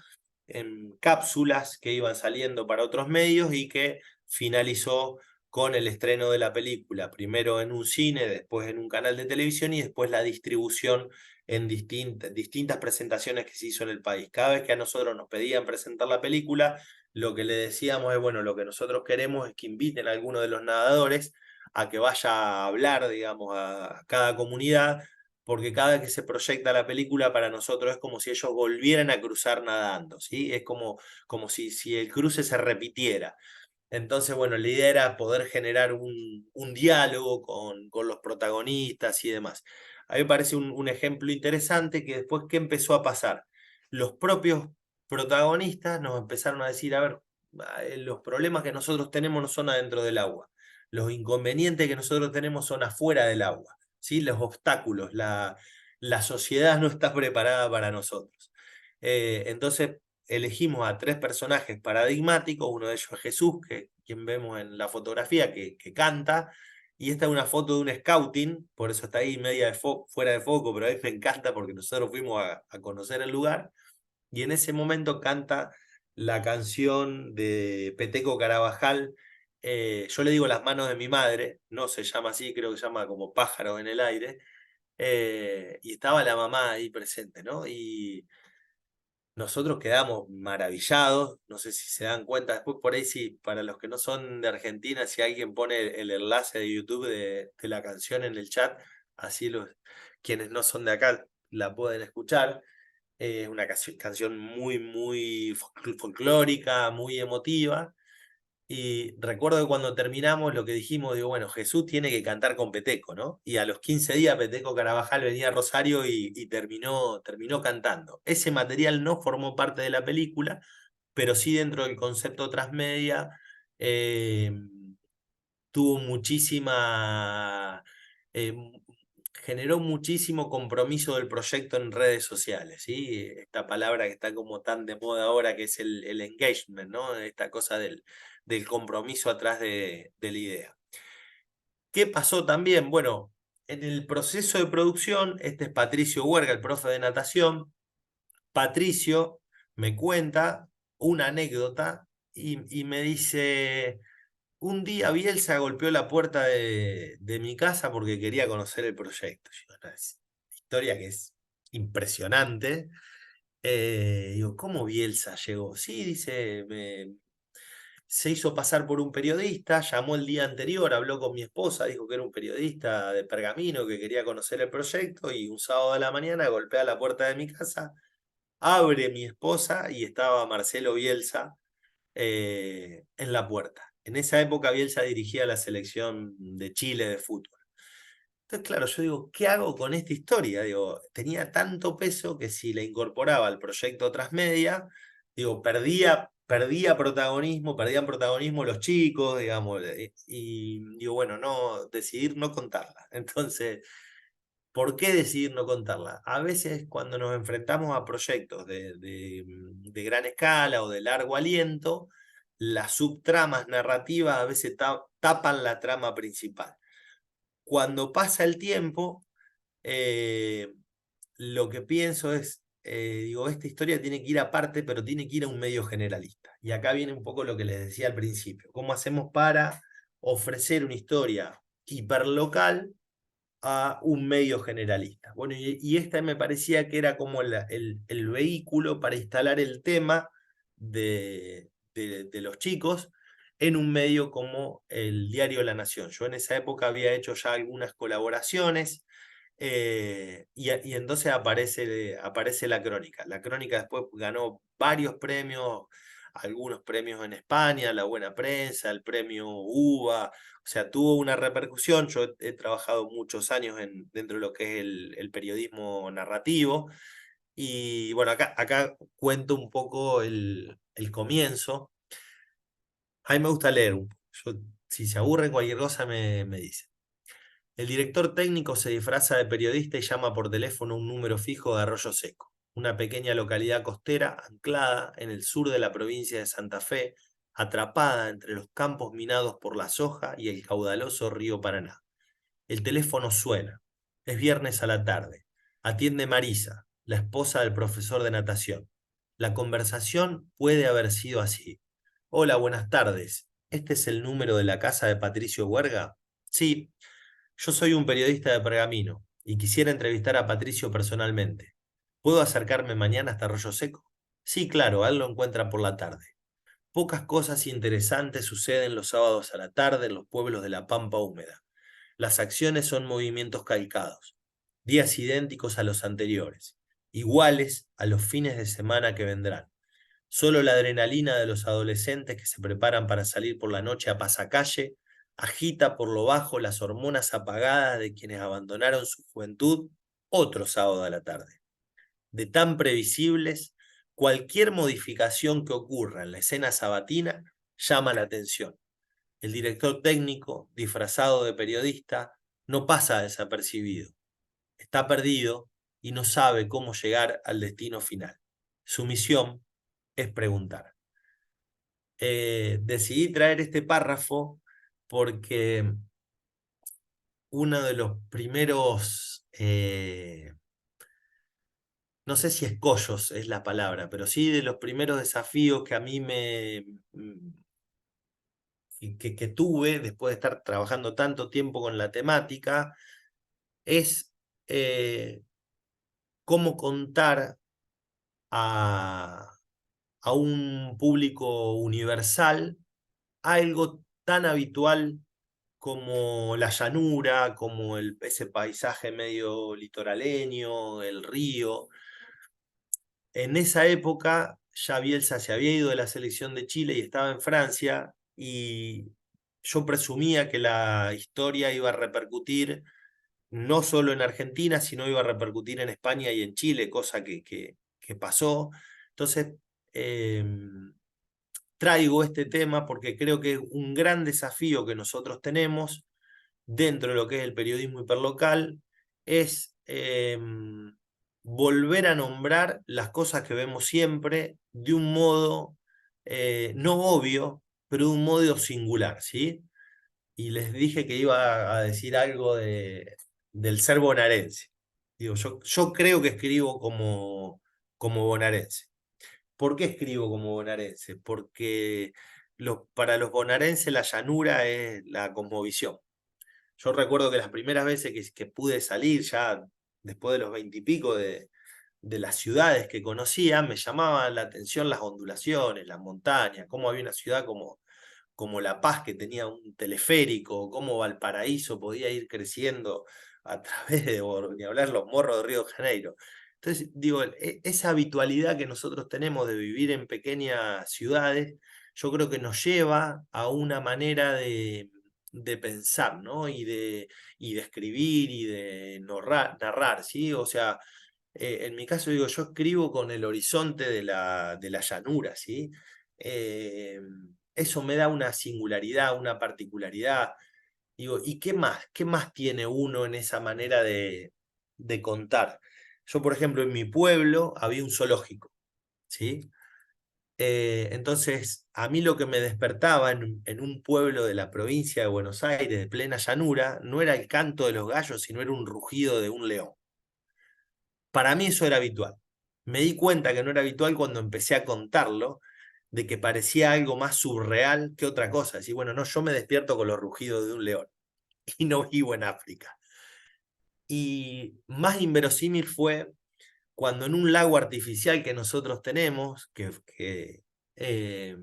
en cápsulas que iban saliendo para otros medios y que finalizó con el estreno de la película, primero en un cine, después en un canal de televisión y después la distribución en distintas presentaciones que se hizo en el país. Cada vez que a nosotros nos pedían presentar la película, lo que le decíamos es, bueno, lo que nosotros queremos es que inviten a alguno de los nadadores a que vaya a hablar, digamos, a cada comunidad, porque cada que se proyecta la película para nosotros es como si ellos volvieran a cruzar nadando, ¿sí? Es como si el cruce se repitiera. Entonces, bueno, la idea era poder generar un diálogo con los protagonistas y demás. A mí me parece un ejemplo interesante que después, ¿qué empezó a pasar? Los propios protagonistas nos empezaron a decir, a ver, los problemas que nosotros tenemos no son adentro del agua, los inconvenientes que nosotros tenemos son afuera del agua, ¿sí? Los obstáculos, la sociedad no está preparada para nosotros. Entonces, elegimos a 3 personajes paradigmáticos, uno de ellos es Jesús, quien vemos en la fotografía, que canta, y esta es una foto de un scouting, por eso está ahí media fuera de foco, pero a mí me encanta porque nosotros fuimos a conocer el lugar, y en ese momento canta la canción de Peteco Carabajal, yo le digo Las manos de mi madre, no se llama así, creo que se llama como Pájaros en el aire, y estaba la mamá ahí presente, ¿no? Y nosotros quedamos maravillados, no sé si se dan cuenta, después por ahí sí, para los que no son de Argentina, si alguien pone el enlace de YouTube de la canción en el chat, así quienes no son de acá la pueden escuchar. Es una canción muy, muy folclórica, muy emotiva. Y recuerdo que cuando terminamos lo que dijimos, digo, bueno, Jesús tiene que cantar con Peteco, ¿no? Y a los 15 días Peteco Carabajal venía a Rosario y terminó cantando. Ese material no formó parte de la película, pero sí dentro del concepto transmedia eh, tuvo eh, generó muchísimo compromiso del proyecto en redes sociales, ¿sí? Esta palabra que está como tan de moda ahora, que es el engagement, ¿no? Esta cosa del compromiso atrás de la idea. ¿Qué pasó también? Bueno, en el proceso de producción, este es Patricio Huerga, el profe de natación. Patricio me cuenta una anécdota y me dice, un día Bielsa golpeó la puerta de mi casa porque quería conocer el proyecto. Yo, "No, es una historia que es impresionante". Digo, ¿cómo Bielsa llegó? Sí, dice, se hizo pasar por un periodista, llamó el día anterior, habló con mi esposa, dijo que era un periodista de Pergamino que quería conocer el proyecto y un sábado a la mañana golpea la puerta de mi casa, abre mi esposa y estaba Marcelo Bielsa en la puerta. En esa época Bielsa dirigía la selección de Chile de fútbol. Entonces, claro, yo digo, ¿qué hago con esta historia? Digo, tenía tanto peso que si la incorporaba al proyecto Transmedia, digo, perdían protagonismo los chicos, digamos, y digo, bueno, no, decidir no contarla. Entonces, ¿por qué decidir no contarla? A veces cuando nos enfrentamos a proyectos de gran escala o de largo aliento, las subtramas narrativas a veces tapan la trama principal. Cuando pasa el tiempo, eh, lo que pienso es, digo, esta historia tiene que ir aparte, pero tiene que ir a un medio generalista. Y acá viene un poco lo que les decía al principio. ¿Cómo hacemos para ofrecer una historia hiperlocal a un medio generalista? Bueno, y esta me parecía que era como el vehículo para instalar el tema de los chicos en un medio como el diario La Nación. Yo en esa época había hecho ya algunas colaboraciones y entonces aparece la crónica. La crónica después ganó varios premios, algunos premios en España, la Buena Prensa, el premio UBA, o sea, tuvo una repercusión. Yo he trabajado muchos años dentro de lo que es el periodismo narrativo. Y bueno, acá cuento un poco el comienzo. A mí me gusta leer un poco. Si se aburren cualquier cosa, me dicen. El director técnico se disfraza de periodista y llama por teléfono un número fijo de Arroyo Seco, una pequeña localidad costera anclada en el sur de la provincia de Santa Fe, atrapada entre los campos minados por la soja y el caudaloso río Paraná. El teléfono suena. Es viernes a la tarde. Atiende Marisa, la esposa del profesor de natación. La conversación puede haber sido así. Hola, buenas tardes. ¿Este es el número de la casa de Patricio Huerga? Sí, yo soy un periodista de Pergamino y quisiera entrevistar a Patricio personalmente. ¿Puedo acercarme mañana hasta Arroyo Seco? Sí, claro, a él lo encuentra por la tarde. Pocas cosas interesantes suceden los sábados a la tarde en los pueblos de la Pampa Húmeda. Las acciones son movimientos calcados, días idénticos a los anteriores, iguales a los fines de semana que vendrán. Solo la adrenalina de los adolescentes que se preparan para salir por la noche a pasacalle agita por lo bajo las hormonas apagadas de quienes abandonaron su juventud otro sábado a la tarde. De tan previsibles, cualquier modificación que ocurra en la escena sabatina llama la atención. El director técnico, disfrazado de periodista, no pasa desapercibido. Está perdido y no sabe cómo llegar al destino final. Su misión es preguntar. Decidí traer este párrafo porque uno de los primeros, no sé si escollos es la palabra, pero sí de los primeros desafíos que a mí que tuve después de estar trabajando tanto tiempo con la temática, es cómo contar a, a un público universal algo tan habitual como la llanura, como ese paisaje medio litoraleño, el río. En esa época ya Bielsa se había ido de la selección de Chile y estaba en Francia, y yo presumía que la historia iba a repercutir no solo en Argentina, sino iba a repercutir en España y en Chile, cosa que pasó. Entonces, eh, traigo este tema porque creo que es un gran desafío que nosotros tenemos dentro de lo que es el periodismo hiperlocal, es volver a nombrar las cosas que vemos siempre de un modo no obvio, pero de un modo singular, ¿sí? y les dije que iba a decir algo del ser bonaerense. Digo, yo creo que escribo como bonaerense. ¿Por qué escribo como bonaerense? Porque para los bonaerenses la llanura es la cosmovisión. Yo recuerdo que las primeras veces que pude salir, ya después de los 20 y pico de las ciudades que conocía, me llamaban la atención las ondulaciones, las montañas, cómo había una ciudad como La Paz, que tenía un teleférico, cómo Valparaíso podía ir creciendo a través de, ni hablar, los morros de Río de Janeiro. Entonces, digo, esa habitualidad que nosotros tenemos de vivir en pequeñas ciudades, yo creo que nos lleva a una manera de pensar, ¿no? Y de escribir y de narrar, ¿sí? O sea, en mi caso, digo, yo escribo con el horizonte de la llanura, ¿sí? Eh, Eso me da una singularidad, una particularidad. Digo, ¿y qué más? ¿Qué más tiene uno en esa manera de contar? Yo, por ejemplo, en mi pueblo había un zoológico, ¿sí? Entonces, a mí lo que me despertaba en un pueblo de la provincia de Buenos Aires, de plena llanura, no era el canto de los gallos, sino era un rugido de un león. Para mí eso era habitual. Me di cuenta que no era habitual cuando empecé a contarlo, de que parecía algo más surreal que otra cosa. Decir, bueno, no, yo me despierto con los rugidos de un león y no vivo en África. Y más inverosímil fue cuando en un lago artificial que nosotros tenemos, que eh,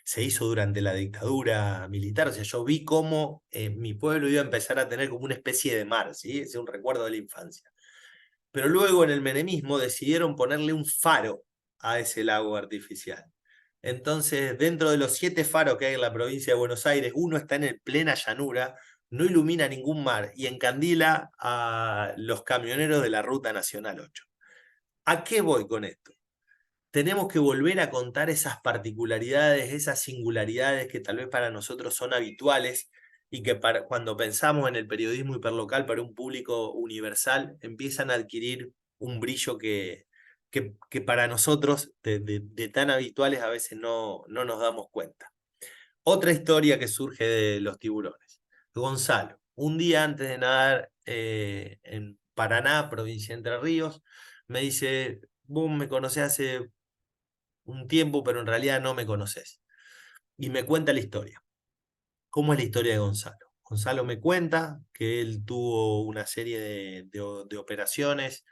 se hizo durante la dictadura militar, o sea, yo vi cómo mi pueblo iba a empezar a tener como una especie de mar, ¿sí? Es un recuerdo de la infancia. Pero luego en el menemismo decidieron ponerle un faro a ese lago artificial. Entonces, dentro de los 7 faros que hay en la provincia de Buenos Aires, uno está en plena llanura, no ilumina ningún mar y encandila a los camioneros de la Ruta Nacional 8. ¿A qué voy con esto? Tenemos que volver a contar esas particularidades, esas singularidades que tal vez para nosotros son habituales y que cuando pensamos en el periodismo hiperlocal para un público universal empiezan a adquirir un brillo que para nosotros de tan habituales a veces no nos damos cuenta. Otra historia que surge de los tiburones. Gonzalo, un día antes de nadar en Paraná, provincia de Entre Ríos, me dice, vos me conocés hace un tiempo, pero en realidad no me conoces. Y me cuenta la historia. ¿Cómo es la historia de Gonzalo? Gonzalo me cuenta que él tuvo una serie de operaciones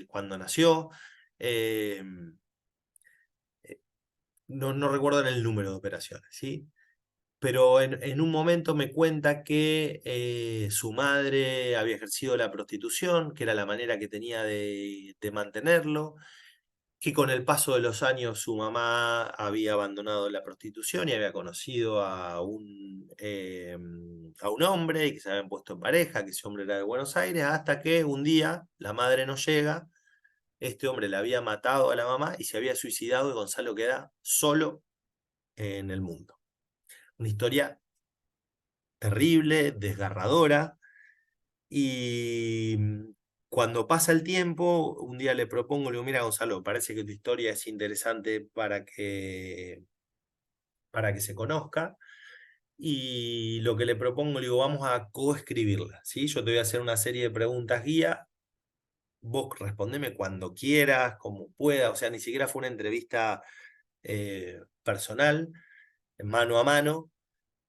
cuando nació. eh, no recuerdo el número de operaciones, ¿sí? Pero en un momento me cuenta que su madre había ejercido la prostitución, que era la manera que tenía de mantenerlo, que con el paso de los años su mamá había abandonado la prostitución y había conocido a un hombre y que se habían puesto en pareja, que ese hombre era de Buenos Aires, hasta que un día la madre no llega, este hombre le había matado a la mamá y se había suicidado y Gonzalo queda solo en el mundo. Una historia terrible, desgarradora, y cuando pasa el tiempo, un día le propongo, le digo, mira Gonzalo, parece que tu historia es interesante para que se conozca, y lo que le propongo, le digo, vamos a coescribirla, ¿sí? Yo te voy a hacer una serie de preguntas guía, vos respondeme cuando quieras, como pueda, o sea, ni siquiera fue una entrevista personal, mano a mano.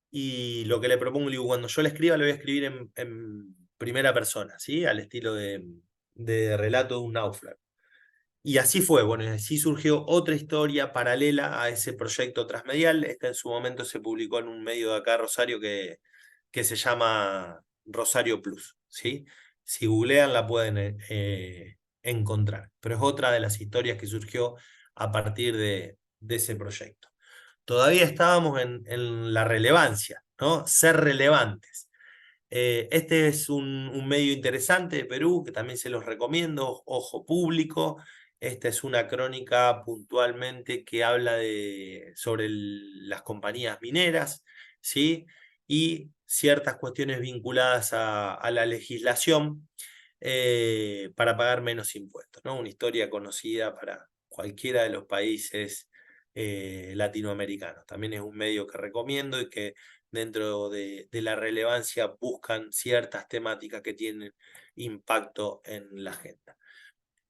Y lo que le propongo, le digo, cuando yo le escriba, lo voy a escribir en primera persona, ¿sí? Al estilo de relato de un náufrago. Y así fue, bueno, y así surgió otra historia paralela a ese proyecto transmedial. Esta en su momento se publicó en un medio de acá, Rosario, que se llama Rosario Plus, ¿sí? Si googlean la pueden encontrar. Pero es otra de las historias que surgió a partir de ese proyecto. Todavía estábamos en la relevancia, ¿no? Ser relevantes. Este es un medio interesante de Perú, que también se los recomiendo, Ojo Público. Esta es una crónica puntualmente que habla sobre las compañías mineras, ¿sí? Y ciertas cuestiones vinculadas a la legislación para pagar menos impuestos, ¿no? Una historia conocida para cualquiera de los países latinoamericanos. También es un medio que recomiendo y que dentro de la relevancia buscan ciertas temáticas que tienen impacto en la agenda.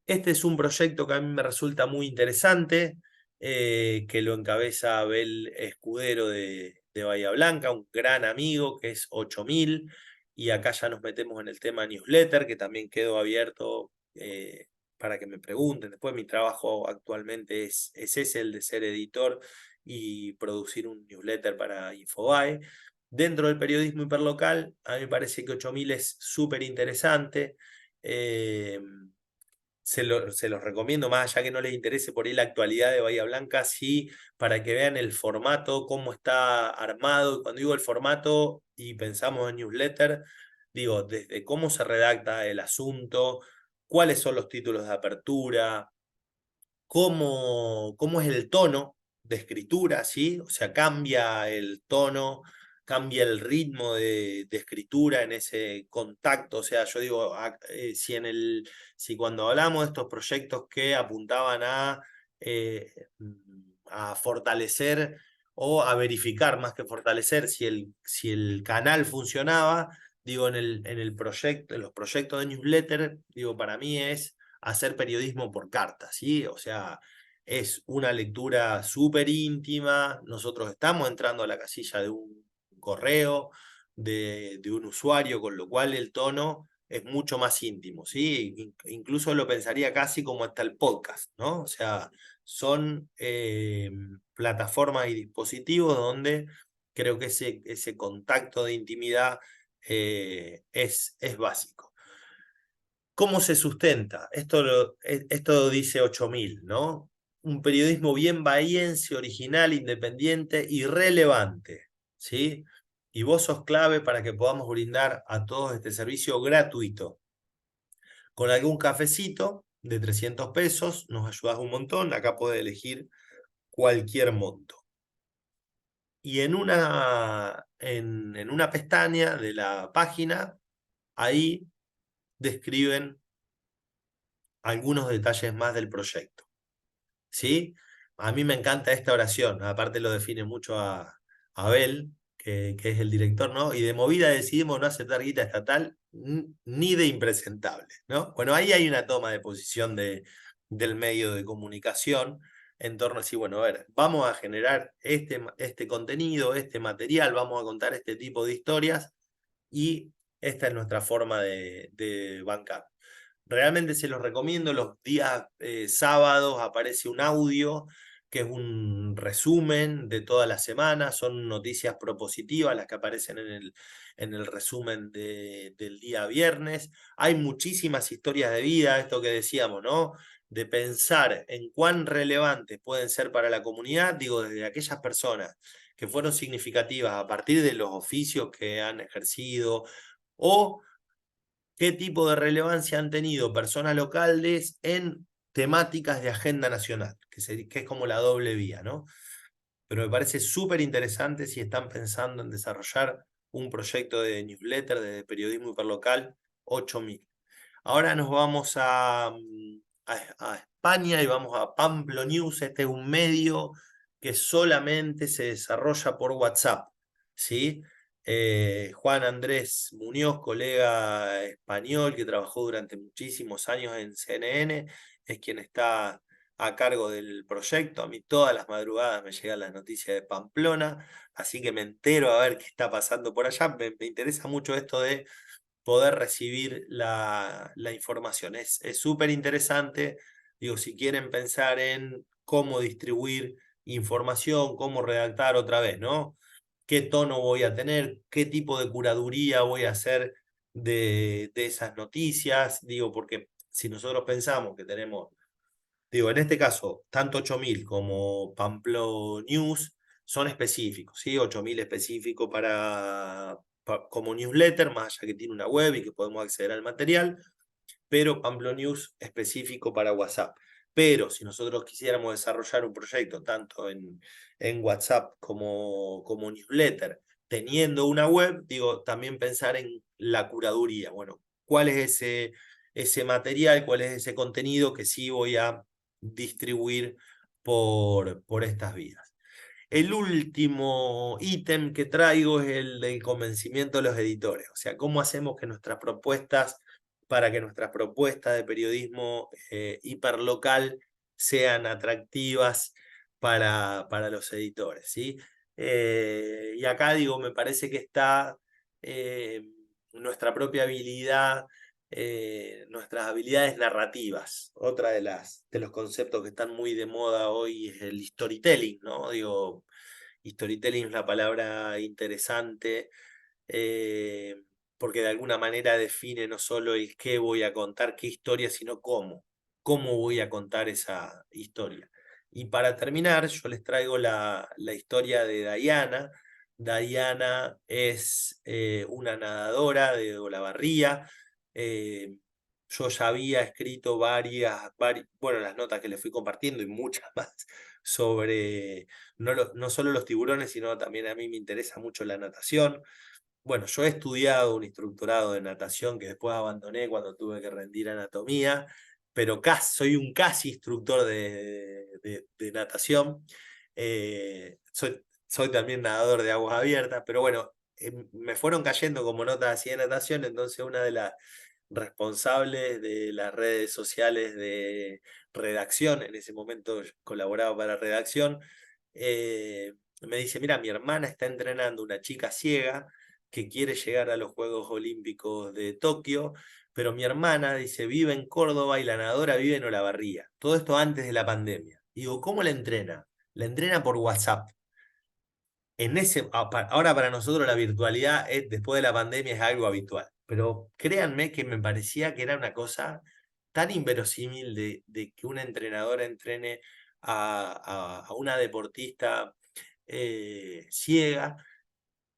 Este es un proyecto que a mí me resulta muy interesante, que lo encabeza Abel Escudero de Bahía Blanca, un gran amigo que es 8000, y acá ya nos metemos en el tema newsletter, que también quedó abierto para que me pregunten. Después mi trabajo actualmente es ese, el de ser editor y producir un newsletter para Infobae. Dentro del periodismo hiperlocal, a mí me parece que 8000 es súper interesante. Se los recomiendo, más allá que no les interese por ahí la actualidad de Bahía Blanca, sí, para que vean el formato, cómo está armado. Y cuando digo el formato y pensamos en newsletter, digo, desde cómo se redacta el asunto, cuáles son los títulos de apertura, cómo es el tono de escritura, ¿sí? O sea, cambia el tono, cambia el ritmo de escritura en ese contacto. O sea, yo digo, si cuando hablamos de estos proyectos que apuntaban eh, a fortalecer o a verificar más que fortalecer si el canal funcionaba, digo, en los proyectos de newsletter, digo, para mí es hacer periodismo por carta, ¿sí? O sea, es una lectura súper íntima. Nosotros estamos entrando a la casilla de un correo, de un usuario, con lo cual el tono es mucho más íntimo, ¿sí? Incluso lo pensaría casi como hasta el podcast, ¿no? O sea, son plataformas y dispositivos donde creo que ese contacto de intimidad es básico. ¿Cómo se sustenta? Esto dice 8000, ¿no? Un periodismo bien bahiense, original, independiente y relevante, ¿sí? Y vos sos clave para que podamos brindar a todos este servicio gratuito. Con algún cafecito de 300 pesos, nos ayudás un montón. Acá podés elegir cualquier monto. Y en una pestaña de la página, ahí describen algunos detalles más del proyecto, ¿sí? A mí me encanta esta oración, aparte lo define mucho a Abel, que es el director, ¿no? Y de movida decidimos no aceptar guita estatal ni de impresentable, ¿no? Bueno, ahí hay una toma de posición del medio de comunicación en torno a decir, bueno, a ver, vamos a generar este contenido, este material, vamos a contar este tipo de historias y esta es nuestra forma de bancar. Realmente se los recomiendo. Los días sábados aparece un audio que es un resumen de toda la semana. Son noticias propositivas las que aparecen en el resumen del día viernes. Hay muchísimas historias de vida, esto que decíamos, ¿no? De pensar en cuán relevantes pueden ser para la comunidad, digo, desde aquellas personas que fueron significativas a partir de los oficios que han ejercido o qué tipo de relevancia han tenido personas locales en temáticas de agenda nacional, que es como la doble vía, ¿no? Pero me parece súper interesante si están pensando en desarrollar un proyecto de newsletter, de periodismo hiperlocal, 8000. Ahora nos vamos a España y vamos a Pamplo News. Este es un medio que solamente se desarrolla por WhatsApp, ¿sí? Juan Andrés Muñoz, colega español que trabajó durante muchísimos años en CNN, es quien está a cargo del proyecto. A mí todas las madrugadas me llegan las noticias de Pamplona, así que me entero a ver qué está pasando por allá. Me interesa mucho esto de poder recibir la información. Es súper interesante. Digo, si quieren pensar en cómo distribuir información, cómo redactar otra vez, ¿no? ¿Qué tono voy a tener? ¿Qué tipo de curaduría voy a hacer de esas noticias? Digo, porque si nosotros pensamos que tenemos, digo, en este caso, tanto 8000 como Pamplo News son específicos, ¿sí? 8000 específico como newsletter, más allá que tiene una web y que podemos acceder al material, pero Pamplo News específico para WhatsApp. Pero si nosotros quisiéramos desarrollar un proyecto tanto en WhatsApp como newsletter, teniendo una web, digo, también pensar en la curaduría. Bueno, ¿cuál es ese material, cuál es ese contenido que sí voy a distribuir por estas vías. El último ítem que traigo es el del convencimiento de los editores, o sea, cómo hacemos que para que nuestras propuestas de periodismo hiperlocal sean atractivas para los editores, ¿sí? Y acá digo, me parece que está nuestra propia habilidad, nuestras habilidades narrativas. Otra de los conceptos que están muy de moda hoy es el storytelling, ¿no? Digo, storytelling es una palabra interesante porque de alguna manera define no solo el qué voy a contar, qué historia, sino cómo voy a contar esa historia. Y para terminar, yo les traigo la historia de Diana. Diana es una nadadora de Olavarría. Yo ya había escrito bueno, las notas que les fui compartiendo y muchas más sobre no solo los tiburones, sino también a mí me interesa mucho la natación. Bueno, yo he estudiado un instructorado de natación que después abandoné cuando tuve que rendir anatomía, pero soy un casi instructor de natación. Soy también nadador de aguas abiertas, pero bueno, me fueron cayendo como notas así de natación, entonces una de las responsables de las redes sociales de redacción, en ese momento colaboraba para redacción, me dice, mira, mi hermana está entrenando una chica ciega que quiere llegar a los Juegos Olímpicos de Tokio, pero mi hermana, dice, vive en Córdoba y la nadadora vive en Olavarría. Todo esto antes de la pandemia. Digo, ¿cómo la entrena? La entrena por WhatsApp. Ahora para nosotros la virtualidad después de la pandemia es algo habitual, pero créanme que me parecía que era una cosa tan inverosímil de que una entrenadora entrene a una deportista ciega.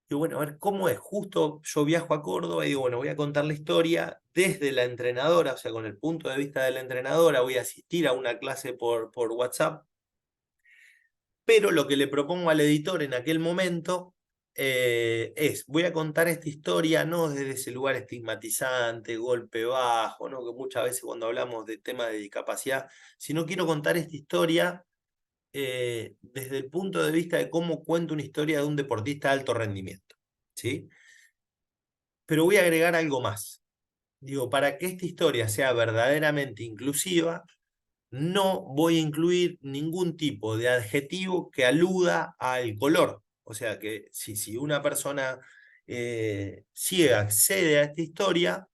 Y bueno, a ver cómo es. Justo yo viajo a Córdoba y digo, bueno, voy a contar la historia desde la entrenadora, o sea, con el punto de vista de la entrenadora, voy a asistir a una clase por WhatsApp, pero lo que le propongo al editor en aquel momento voy a contar esta historia no desde ese lugar estigmatizante, golpe bajo, ¿no? Que muchas veces cuando hablamos de temas de discapacidad, sino quiero contar esta historia desde el punto de vista de cómo cuento una historia de un deportista de alto rendimiento, ¿sí? Pero voy a agregar algo más. Digo, para que esta historia sea verdaderamente inclusiva, no voy a incluir ningún tipo de adjetivo que aluda al color. O sea que si una persona ciega accede a esta historia,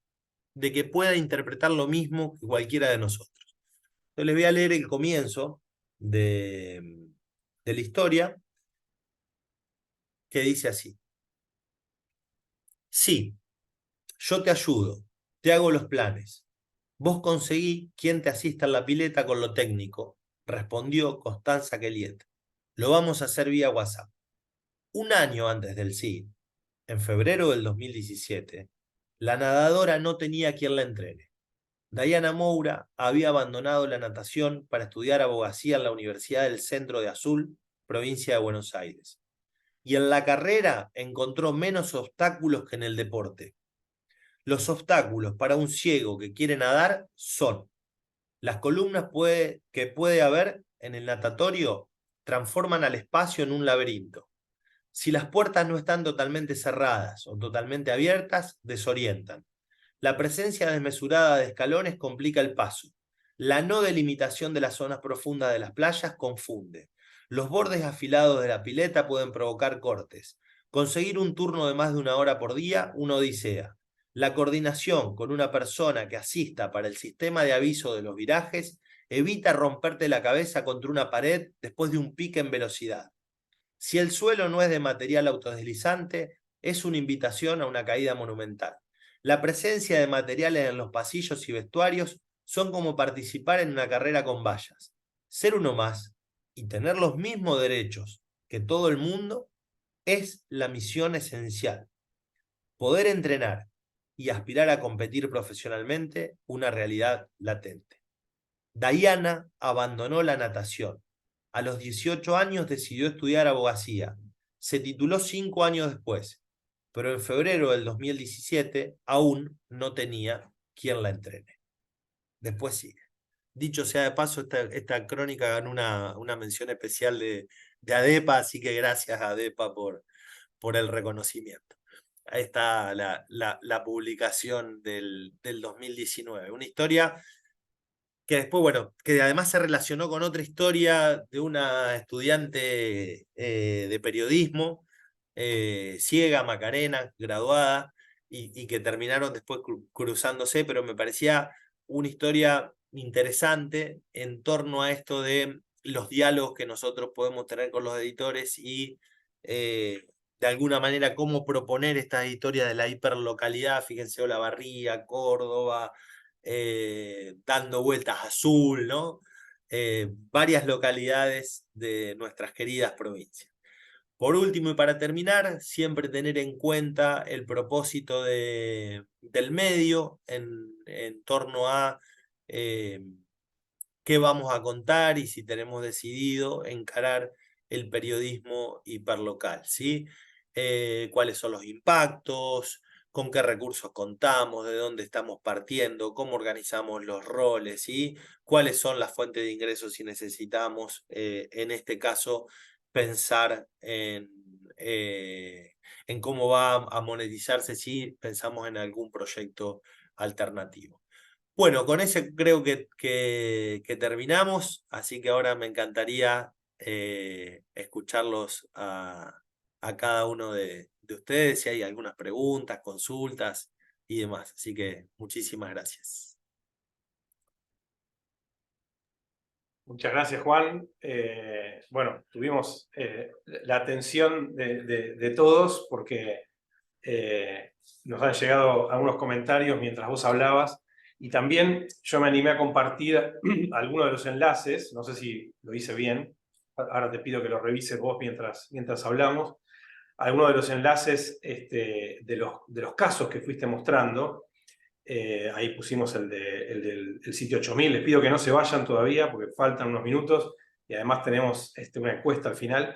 de que pueda interpretar lo mismo que cualquiera de nosotros. Entonces les voy a leer el comienzo de la historia, que dice así. Sí, yo te ayudo, te hago los planes. Vos conseguí quien te asista en la pileta con lo técnico, respondió Constanza Kelliet. Lo vamos a hacer vía WhatsApp. Un año antes del sí, en febrero del 2017, la nadadora no tenía quien la entrene. Diana Moura había abandonado la natación para estudiar abogacía en la Universidad del Centro de Azul, provincia de Buenos Aires. Y en la carrera encontró menos obstáculos que en el deporte. Los obstáculos para un ciego que quiere nadar son las columnas que puede haber en el natatorio transforman al espacio en un laberinto. Si las puertas no están totalmente cerradas o totalmente abiertas, desorientan. La presencia desmesurada de escalones complica el paso. La no delimitación de las zonas profundas de las playas confunde. Los bordes afilados de la pileta pueden provocar cortes. Conseguir un turno de más de 1 hora por día, una odisea. La coordinación con una persona que asista para el sistema de aviso de los virajes evita romperte la cabeza contra una pared después de un pique en velocidad. Si el suelo no es de material autodeslizante, es una invitación a una caída monumental. La presencia de materiales en los pasillos y vestuarios son como participar en una carrera con vallas. Ser uno más y tener los mismos derechos que todo el mundo es la misión esencial. Poder entrenar y aspirar a competir profesionalmente, una realidad latente. Diana abandonó la natación. A los 18 años decidió estudiar abogacía. Se tituló 5 años después, pero en febrero del 2017 aún no tenía quien la entrene. Después sigue. dicho sea de paso, esta crónica ganó una mención especial de ADEPA, así que gracias a ADEPA por el reconocimiento. Ahí está la publicación del 2019. Una historia que después, bueno, que además se relacionó con otra historia de una estudiante de periodismo, ciega, Macarena, graduada, y que terminaron después cruzándose, pero me parecía una historia interesante en torno a esto de los diálogos que nosotros podemos tener con los editores y de alguna manera cómo proponer estas historias de la hiperlocalidad, fíjense, Olavarría, Córdoba, dando vueltas a Azul, ¿no? Varias localidades de nuestras queridas provincias. Por último, y para terminar, siempre tener en cuenta el propósito del medio en torno a eh, qué vamos a contar y si tenemos decidido encarar el periodismo hiperlocal, ¿sí? Cuáles son los impactos, con qué recursos contamos, de dónde estamos partiendo, cómo organizamos los roles, ¿sí? Cuáles son las fuentes de ingresos si necesitamos, en este caso, pensar en cómo va a monetizarse si pensamos en algún proyecto alternativo. Bueno, con ese creo que terminamos, así que ahora me encantaría escucharlos a cada uno de ustedes, si hay algunas preguntas, consultas y demás. Así que muchísimas gracias. Muchas gracias, Juan. Bueno, tuvimos la atención de todos porque nos han llegado algunos comentarios mientras vos hablabas y también yo me animé a compartir algunos de los enlaces, no sé si lo hice bien, ahora te pido que lo revises vos mientras hablamos, algunos de los enlaces de los casos que fuiste mostrando. Ahí pusimos el del sitio 8000. Les pido que no se vayan todavía porque faltan unos minutos y además tenemos una encuesta al final.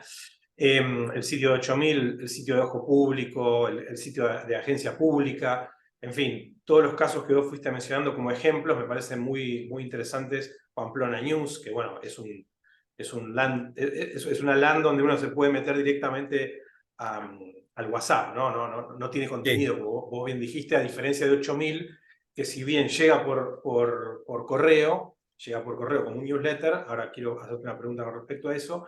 El sitio de 8000, el sitio de Ojo Público, el sitio de Agencia Pública, en fin, todos los casos que vos fuiste mencionando como ejemplos me parecen muy, muy interesantes. Pamplona News, que bueno, es una LAN donde uno se puede meter directamente al WhatsApp, no tiene Sí, contenido, como vos bien dijiste, a diferencia de 8000, que si bien llega por correo, llega por correo como un newsletter, ahora quiero hacerte una pregunta con respecto a eso,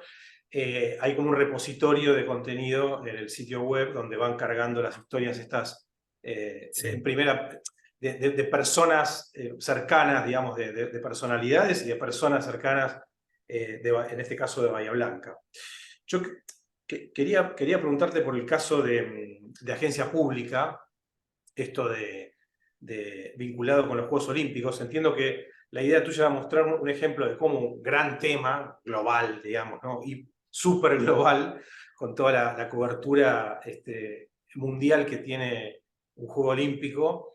hay como un repositorio de contenido en el sitio web donde van cargando las historias estas en sí. primera, de personas cercanas, digamos, de personalidades y de personas cercanas, en este caso de Bahía Blanca. Yo quería preguntarte por el caso de Agencia Pública, esto vinculado con los Juegos Olímpicos. Entiendo que la idea tuya era mostrar un ejemplo de cómo un gran tema global, digamos, ¿no? Y súper global, con toda la cobertura mundial que tiene un Juego Olímpico,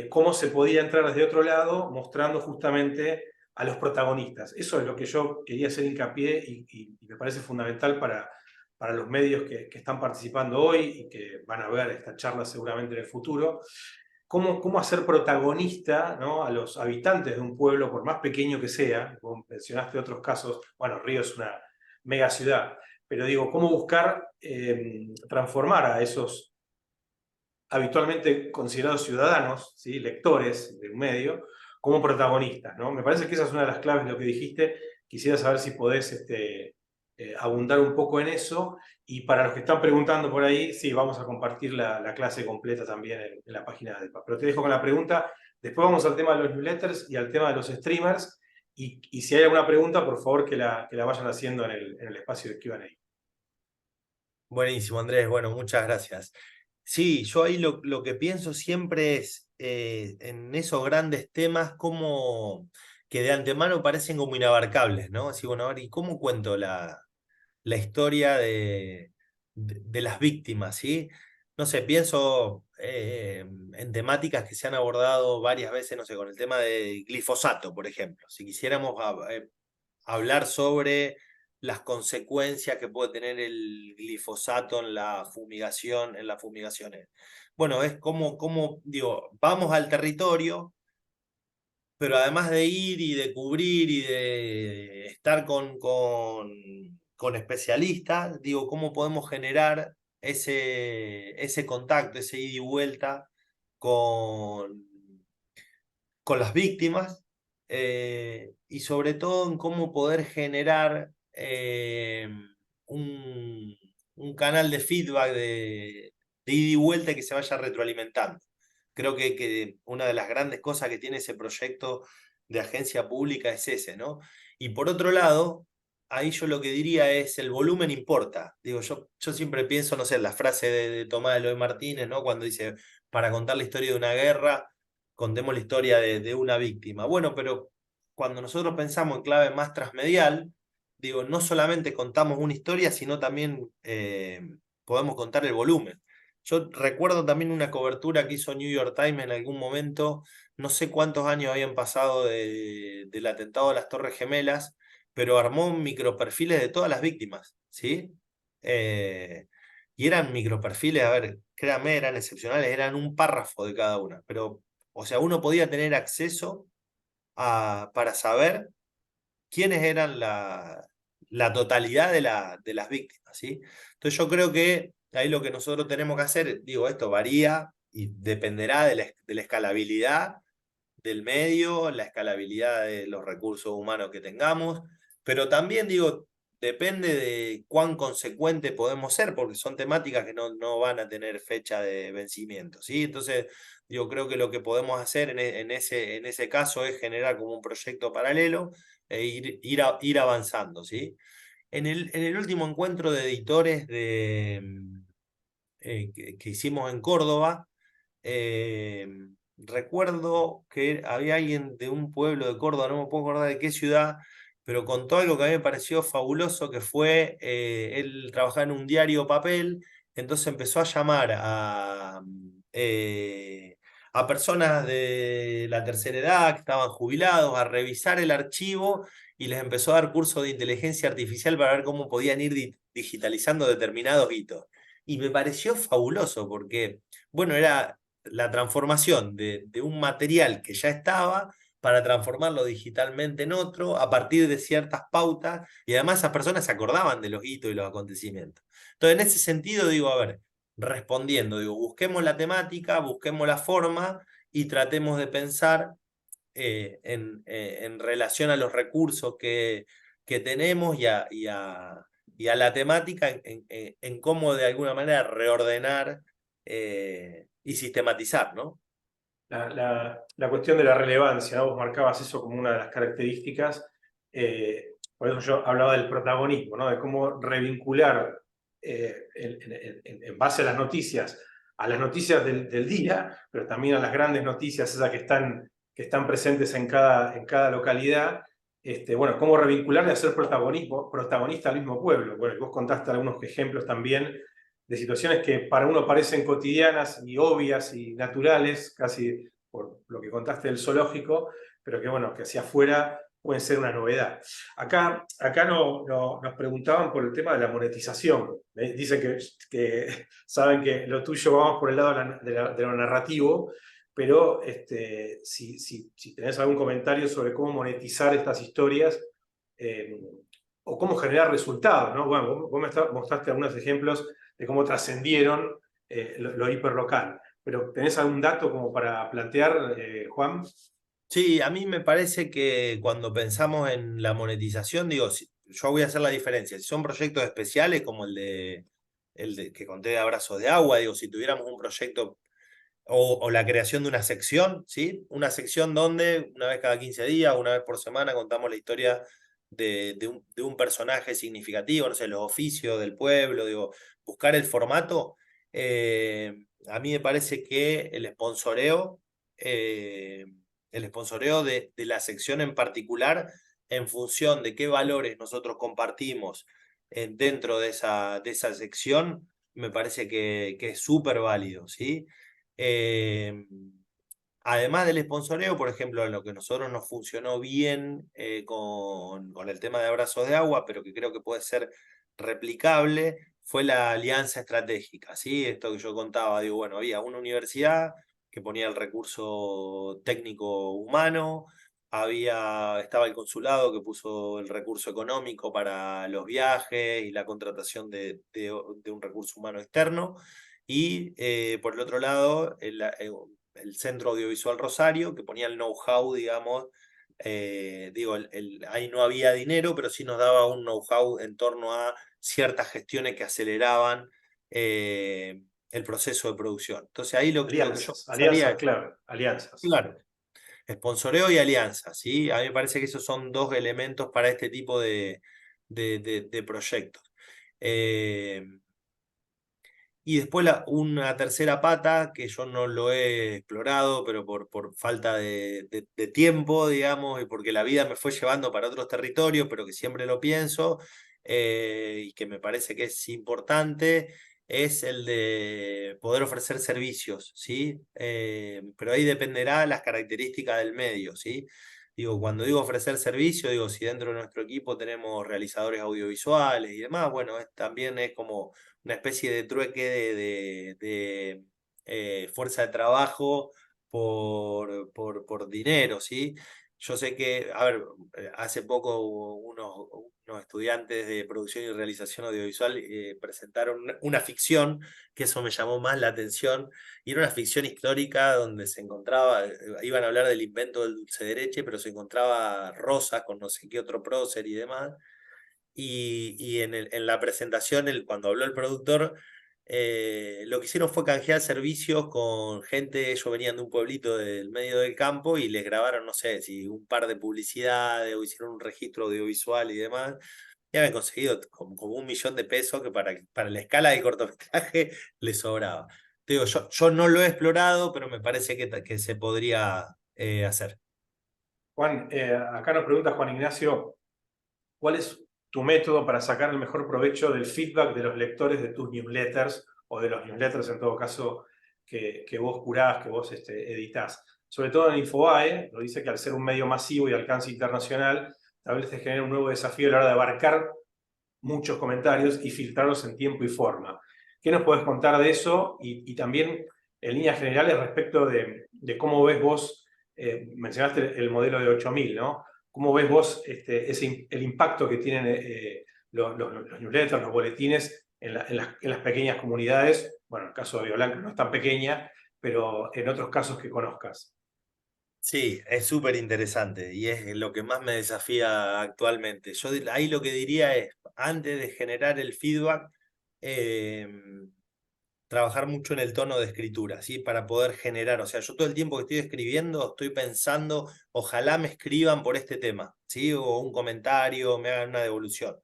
cómo se podía entrar desde otro lado, mostrando justamente a los protagonistas. Eso es lo que yo quería hacer hincapié y me parece fundamental para los medios que están participando hoy y que van a ver esta charla seguramente en el futuro. Cómo hacer protagonista, ¿no?, a los habitantes de un pueblo, por más pequeño que sea. Vos mencionaste otros casos, bueno, Río es una mega ciudad, pero digo, cómo buscar transformar a esos habitualmente considerados ciudadanos, ¿sí?, lectores de un medio, como protagonistas, ¿no? Me parece que esa es una de las claves de lo que dijiste. Quisiera saber si podés abundar un poco en eso. Y para los que están preguntando por ahí, sí, vamos a compartir la clase completa también en la página de PA. Pero te dejo con la pregunta. Después vamos al tema de los newsletters y al tema de los streamers. Y si hay alguna pregunta, por favor que la vayan haciendo en el espacio de Q&A. Buenísimo, Andrés. Bueno, muchas gracias. Sí, yo ahí lo que pienso siempre es en esos grandes temas como que de antemano parecen como inabarcables, ¿no? Así, bueno, a ver, ¿y cómo cuento la historia de las víctimas, ¿sí? No sé, pienso en temáticas que se han abordado varias veces, no sé, con el tema de glifosato, por ejemplo. Si quisiéramos hablar sobre las consecuencias que puede tener el glifosato en la fumigación, en las fumigaciones. Bueno, es como digo, vamos al territorio pero además de ir y de cubrir y de estar con especialistas, digo, ¿cómo podemos generar ese contacto, ese ida y vuelta con, con las víctimas? Y sobre todo en cómo poder generar un, un canal de feedback, de ida y vuelta que se vaya retroalimentando. Creo que una de las grandes cosas que tiene ese proyecto de agencia pública es ese, ¿no? Y por otro lado, ahí yo lo que diría es el volumen importa. Digo, yo siempre pienso, no sé, en la frase de Tomás Eloy Martínez, ¿no? Cuando dice, para contar la historia de una guerra, contemos la historia de una víctima. Bueno, pero cuando nosotros pensamos en clave más transmedial, digo, no solamente contamos una historia, sino también podemos contar el volumen. Yo recuerdo también una cobertura que hizo New York Times en algún momento, no sé cuántos años habían pasado del atentado a las Torres Gemelas, pero armó microperfiles de todas las víctimas, ¿sí? Eh, y eran microperfiles, a ver, créanme, eran excepcionales, eran un párrafo de cada una, pero, o sea, uno podía tener acceso para saber quiénes eran la totalidad de las víctimas, ¿sí? Entonces yo creo que ahí lo que nosotros tenemos que hacer, digo, esto varía y dependerá de la escalabilidad del medio, la escalabilidad de los recursos humanos que tengamos, pero también digo, depende de cuán consecuente podemos ser, porque son temáticas que no van a tener fecha de vencimiento, ¿sí? Entonces, yo creo que lo que podemos hacer en ese caso es generar como un proyecto paralelo e ir avanzando, ¿sí? En el último encuentro de editores que hicimos en Córdoba, eh, recuerdo que había alguien de un pueblo de Córdoba, no me puedo acordar de qué ciudad, pero contó algo que a mí me pareció fabuloso, que fue, él trabajaba en un diario papel, entonces empezó a llamar a personas de la tercera edad que estaban jubilados a revisar el archivo y les empezó a dar cursos de inteligencia artificial para ver cómo podían ir digitalizando determinados hitos. Y me pareció fabuloso porque, bueno, era la transformación de un material que ya estaba para transformarlo digitalmente en otro a partir de ciertas pautas y además esas personas se acordaban de los hitos y los acontecimientos. Entonces, en ese sentido, digo, a ver, respondiendo, digo, busquemos la temática, busquemos la forma y tratemos de pensar en relación a los recursos que tenemos y a la temática, en cómo de alguna manera reordenar y sistematizar, ¿no? La cuestión de la relevancia, ¿no? Vos marcabas eso como una de las características. Por eso yo hablaba del protagonismo, ¿no? De cómo revincular en base a las noticias del día, pero también a las grandes noticias, esas que están presentes en cada localidad. Bueno, cómo revincular y hacer protagonista al mismo pueblo. Bueno, y vos contaste algunos ejemplos también de situaciones que para uno parecen cotidianas y obvias y naturales, casi por lo que contaste del zoológico, pero que bueno, que hacia afuera pueden ser una novedad. Acá nos preguntaban por el tema de la monetización. Dicen que saben que lo tuyo vamos por el lado de lo narrativo, pero si tenés algún comentario sobre cómo monetizar estas historias eh, o cómo generar resultados, ¿no? Bueno, vos mostraste algunos ejemplos de cómo trascendieron lo hiperlocal. Pero ¿tenés algún dato como para plantear, Juan? Sí, a mí me parece que cuando pensamos en la monetización, digo, yo voy a hacer la diferencia. Si son proyectos especiales como el de que conté de Abrazos de Agua, digo, si tuviéramos un proyecto o la creación de una sección, ¿sí? Una sección donde una vez cada 15 días, una vez por semana, contamos la historia de un personaje significativo, no sé, los oficios del pueblo, digo, buscar el formato. A mí me parece que eh, el sponsoreo de la sección en particular, en función de qué valores nosotros compartimos dentro de esa sección, me parece que es súper válido, ¿sí? Eh, Además del sponsoreo, por ejemplo, lo que a nosotros nos funcionó bien con el tema de Abrazos de Agua, pero que creo que puede ser replicable, fue la alianza estratégica, ¿sí? Esto que yo contaba, digo, bueno, había una universidad que ponía el recurso técnico humano, estaba el consulado que puso el recurso económico para los viajes y la contratación de un recurso humano externo. Y por el otro lado, el Centro Audiovisual Rosario, que ponía el know-how, digamos, digo, ahí no había dinero, pero sí nos daba un know-how en torno a ciertas gestiones que aceleraban el proceso de producción. Entonces ahí lo que yo Alianzas, pensaría alianzas, es, claro, alianzas. claro, sponsoreo y alianza, ¿sí? A mí me parece que esos son dos elementos para este tipo de proyectos. Eh, y después una tercera pata que yo no lo he explorado, pero por falta de tiempo, digamos, y porque la vida me fue llevando para otros territorios, pero que siempre lo pienso, y que me parece que es importante, es el de poder ofrecer servicios, ¿sí? Pero ahí dependerá las características del medio, ¿sí? Digo, cuando digo ofrecer servicio, digo, si dentro de nuestro equipo tenemos realizadores audiovisuales y demás, bueno, también es como una especie de trueque de fuerza de trabajo por dinero, ¿sí? Yo sé que, a ver, hace poco unos estudiantes de producción y realización audiovisual presentaron una ficción, que eso me llamó más la atención, y era una ficción histórica donde se encontraba, iban a hablar del invento del dulce de leche, pero se encontraba Rosa con no sé qué otro prócer y demás, y en la presentación, cuando habló el productor, lo que hicieron fue canjear servicios con gente. Ellos venían de un pueblito del medio del campo y les grabaron, no sé, si un par de publicidades o hicieron un registro audiovisual y demás. Y habían conseguido como 1 millón de pesos que para la escala de cortometraje les sobraba. Te digo, yo no lo he explorado, pero me parece que se podría hacer. Juan, acá nos pregunta Juan Ignacio, ¿cuál es tu método para sacar el mejor provecho del feedback de los lectores de tus newsletters o de los newsletters en todo caso que vos curás, que vos editás? Sobre todo en Infobae, lo dice que al ser un medio masivo y de alcance internacional, tal vez te genera un nuevo desafío a la hora de abarcar muchos comentarios y filtrarlos en tiempo y forma. ¿Qué nos podés contar de eso? Y también en líneas generales respecto de cómo ves vos, mencionaste el modelo de 8000, ¿no? ¿Cómo ves vos el impacto que tienen los newsletters, los boletines en las pequeñas comunidades? Bueno, en el caso de Bioblanca no es tan pequeña, pero en otros casos que conozcas. Sí, es súper interesante y es lo que más me desafía actualmente. Yo ahí lo que diría es, antes de generar el feedback, trabajar mucho en el tono de escritura, ¿sí? Para poder generar, o sea, yo todo el tiempo que estoy escribiendo estoy pensando, ojalá me escriban por este tema, ¿sí? O un comentario, me hagan una devolución.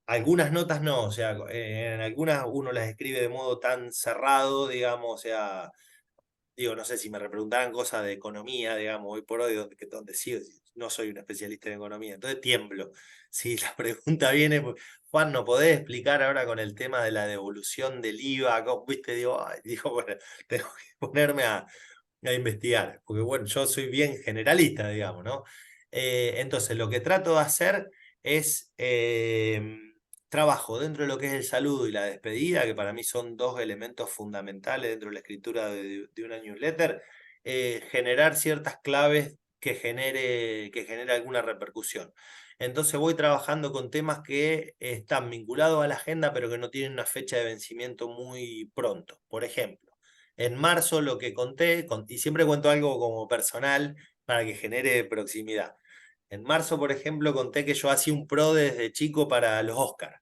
Algunas notas no, o sea, en algunas uno las escribe de modo tan cerrado, digamos, o sea, digo, no sé si me repreguntaran cosas de economía, digamos, hoy por hoy, donde sí, no soy un especialista en economía, entonces tiemblo. Si la pregunta viene, Juan, ¿no podés explicar ahora con el tema de la devolución del IVA? ¿Viste? Digo, ay, digo, bueno, tengo que ponerme a investigar, porque bueno, yo soy bien generalista, digamos, ¿no? Entonces, lo que trato de hacer es trabajo dentro de lo que es el saludo y la despedida, que para mí son dos elementos fundamentales dentro de la escritura de una newsletter, generar ciertas claves que genere alguna repercusión. Entonces voy trabajando con temas que están vinculados a la agenda, pero que no tienen una fecha de vencimiento muy pronto. Por ejemplo, en marzo lo que conté, y siempre cuento algo como personal para que genere proximidad. En marzo, por ejemplo, conté que yo hacía un pro desde chico para los Oscars,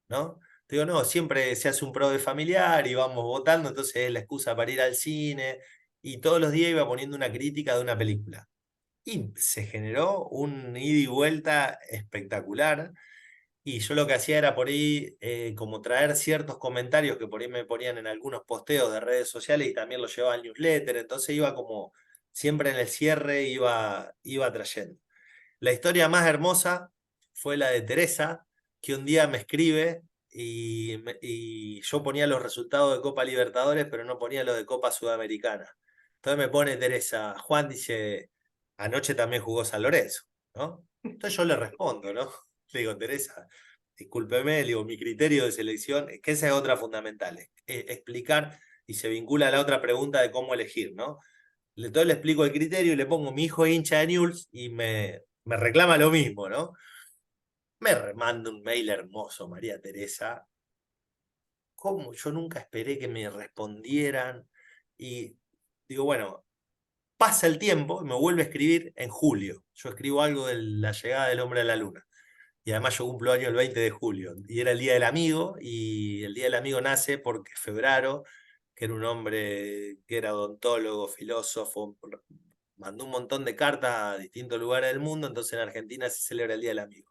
¿no? Te digo, no, siempre se hace un pro de familiar y vamos votando, entonces es la excusa para ir al cine y todos los días iba poniendo una crítica de una película. Y se generó un ida y vuelta espectacular. Y yo lo que hacía era por ahí como traer ciertos comentarios que por ahí me ponían en algunos posteos de redes sociales y también los llevaba al newsletter. Entonces iba como siempre en el cierre, iba trayendo. La historia más hermosa fue la de Teresa, que un día me escribe y yo ponía los resultados de Copa Libertadores, pero no ponía los de Copa Sudamericana. Entonces me pone Teresa, Juan dice, anoche también jugó San Lorenzo, ¿no? Entonces yo le respondo, ¿no? Le digo, Teresa, discúlpeme, le digo, mi criterio de selección, que esa es otra fundamental, explicar y se vincula a la otra pregunta de cómo elegir, ¿no? Entonces le explico el criterio y le pongo mi hijo es hincha de Newell's y me reclama lo mismo, ¿no? Manda un mail hermoso, María Teresa. ¿Cómo? Yo nunca esperé que me respondieran. Y digo, bueno, pasa el tiempo y me vuelve a escribir en julio. Yo escribo algo de la llegada del hombre a la luna. Y además yo cumplo año el 20 de julio. Y era el Día del Amigo. Y el Día del Amigo nace porque Febraro, que era un hombre que era odontólogo, filósofo, mandó un montón de cartas a distintos lugares del mundo. Entonces en Argentina se celebra el Día del Amigo.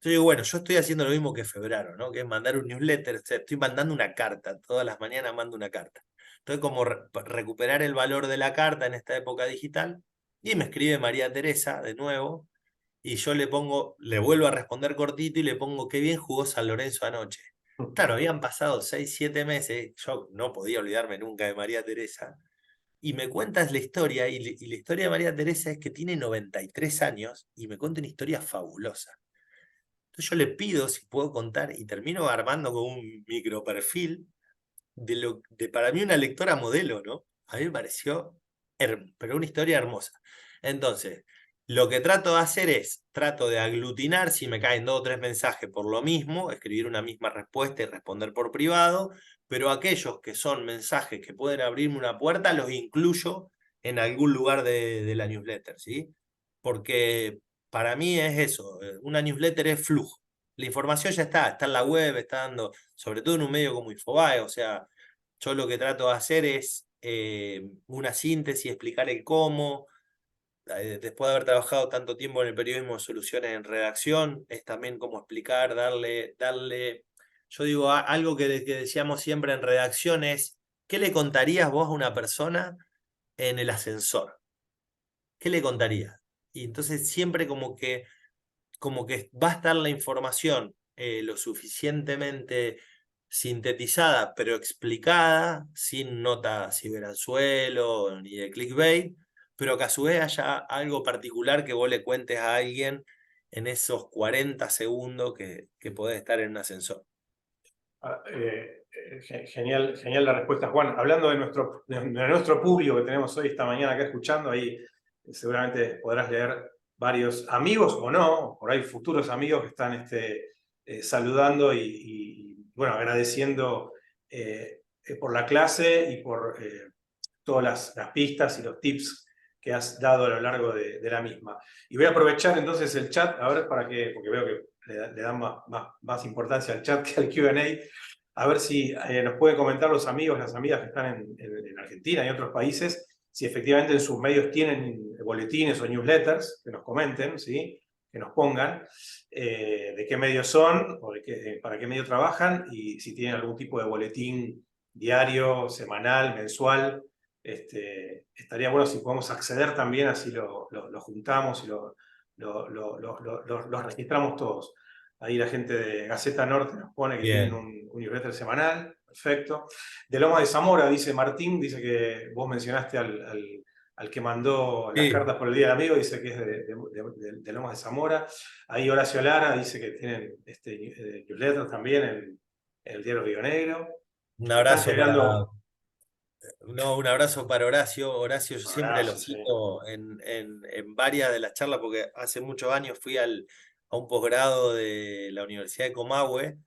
Yo digo, bueno, yo estoy haciendo lo mismo que febrero, ¿no? Que es mandar un newsletter, o sea, estoy mandando una carta, todas las mañanas mando una carta. Entonces, como recuperar el valor de la carta en esta época digital, y me escribe María Teresa de nuevo, y yo le pongo, le vuelvo a responder cortito y le pongo, qué bien jugó San Lorenzo anoche. Claro, habían pasado 6, 7 meses, yo no podía olvidarme nunca de María Teresa, y me cuentas la historia, y la historia de María Teresa es que tiene 93 años y me cuenta una historia fabulosa. Entonces yo le pido si puedo contar y termino armando con un microperfil de para mí una lectora modelo, ¿no? A mí me pareció, pero una historia hermosa. Entonces, lo que trato de hacer es, trato de aglutinar, si me caen 2 o 3 mensajes por lo mismo, escribir una misma respuesta y responder por privado, pero aquellos que son mensajes que pueden abrirme una puerta, los incluyo en algún lugar de la newsletter, ¿sí? Porque para mí es eso, una newsletter es flujo. La información ya está en la web, está dando, sobre todo en un medio como Infobae, o sea, yo lo que trato de hacer es una síntesis, explicar el cómo, después de haber trabajado tanto tiempo en el periodismo de soluciones en redacción, es también cómo explicar, darle, yo digo, algo que decíamos siempre en redacción es, ¿qué le contarías vos a una persona en el ascensor? ¿Qué le contarías? Y entonces siempre como que va a estar la información lo suficientemente sintetizada, pero explicada, sin nota ciberanzuelo ni de clickbait, pero que a su vez haya algo particular que vos le cuentes a alguien en esos 40 segundos que podés estar en un ascensor. Genial, genial la respuesta, Juan. Hablando de nuestro público que tenemos hoy, esta mañana acá escuchando, ahí seguramente podrás leer varios amigos o no, por ahí futuros amigos que están saludando bueno, agradeciendo por la clase y por todas las pistas y los tips que has dado a lo largo de la misma. Y voy a aprovechar entonces el chat, a ver, porque veo que le dan más importancia al chat que al Q&A, a ver si nos pueden comentar los amigos, las amigas que están en Argentina y otros países, si efectivamente en sus medios tienen boletines o newsletters, que nos comenten, ¿sí? Que nos pongan de qué medios son, o para qué medio trabajan, y si tienen algún tipo de boletín diario, semanal, mensual. Estaría bueno si podemos acceder también, así lo juntamos y los registramos todos. Ahí la gente de Gaceta Norte nos pone que tienen Bien. un newsletter semanal, perfecto. De Loma de Zamora, dice Martín, dice que vos mencionaste al que mandó las Sí, cartas por el Día del Amigo, dice que es de Lomas de Zamora. Ahí Horacio Lara dice que tienen newsletter también en el diario Río Negro. un Están abrazo para, generando no, un abrazo para Horacio. Horacio, yo un siempre lo abrazo, sí. cito en varias de las charlas, porque hace muchos años fui a un posgrado de la Universidad de Comahue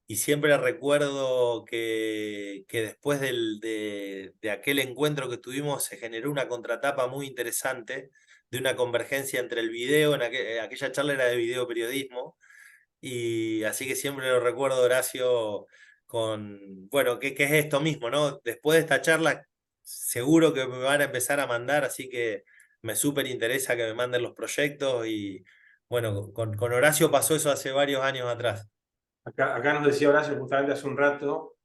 y siempre recuerdo que después de aquel encuentro que tuvimos se generó una contratapa muy interesante de una convergencia entre el video, aquella charla era de video periodismo, y así que siempre lo recuerdo, Horacio, bueno, que es esto mismo, ¿no? Después de esta charla, seguro que me van a empezar a mandar, así que me súper interesa que me manden los proyectos y bueno, con Horacio pasó eso hace varios años atrás. Acá nos decía Horacio justamente hace un rato,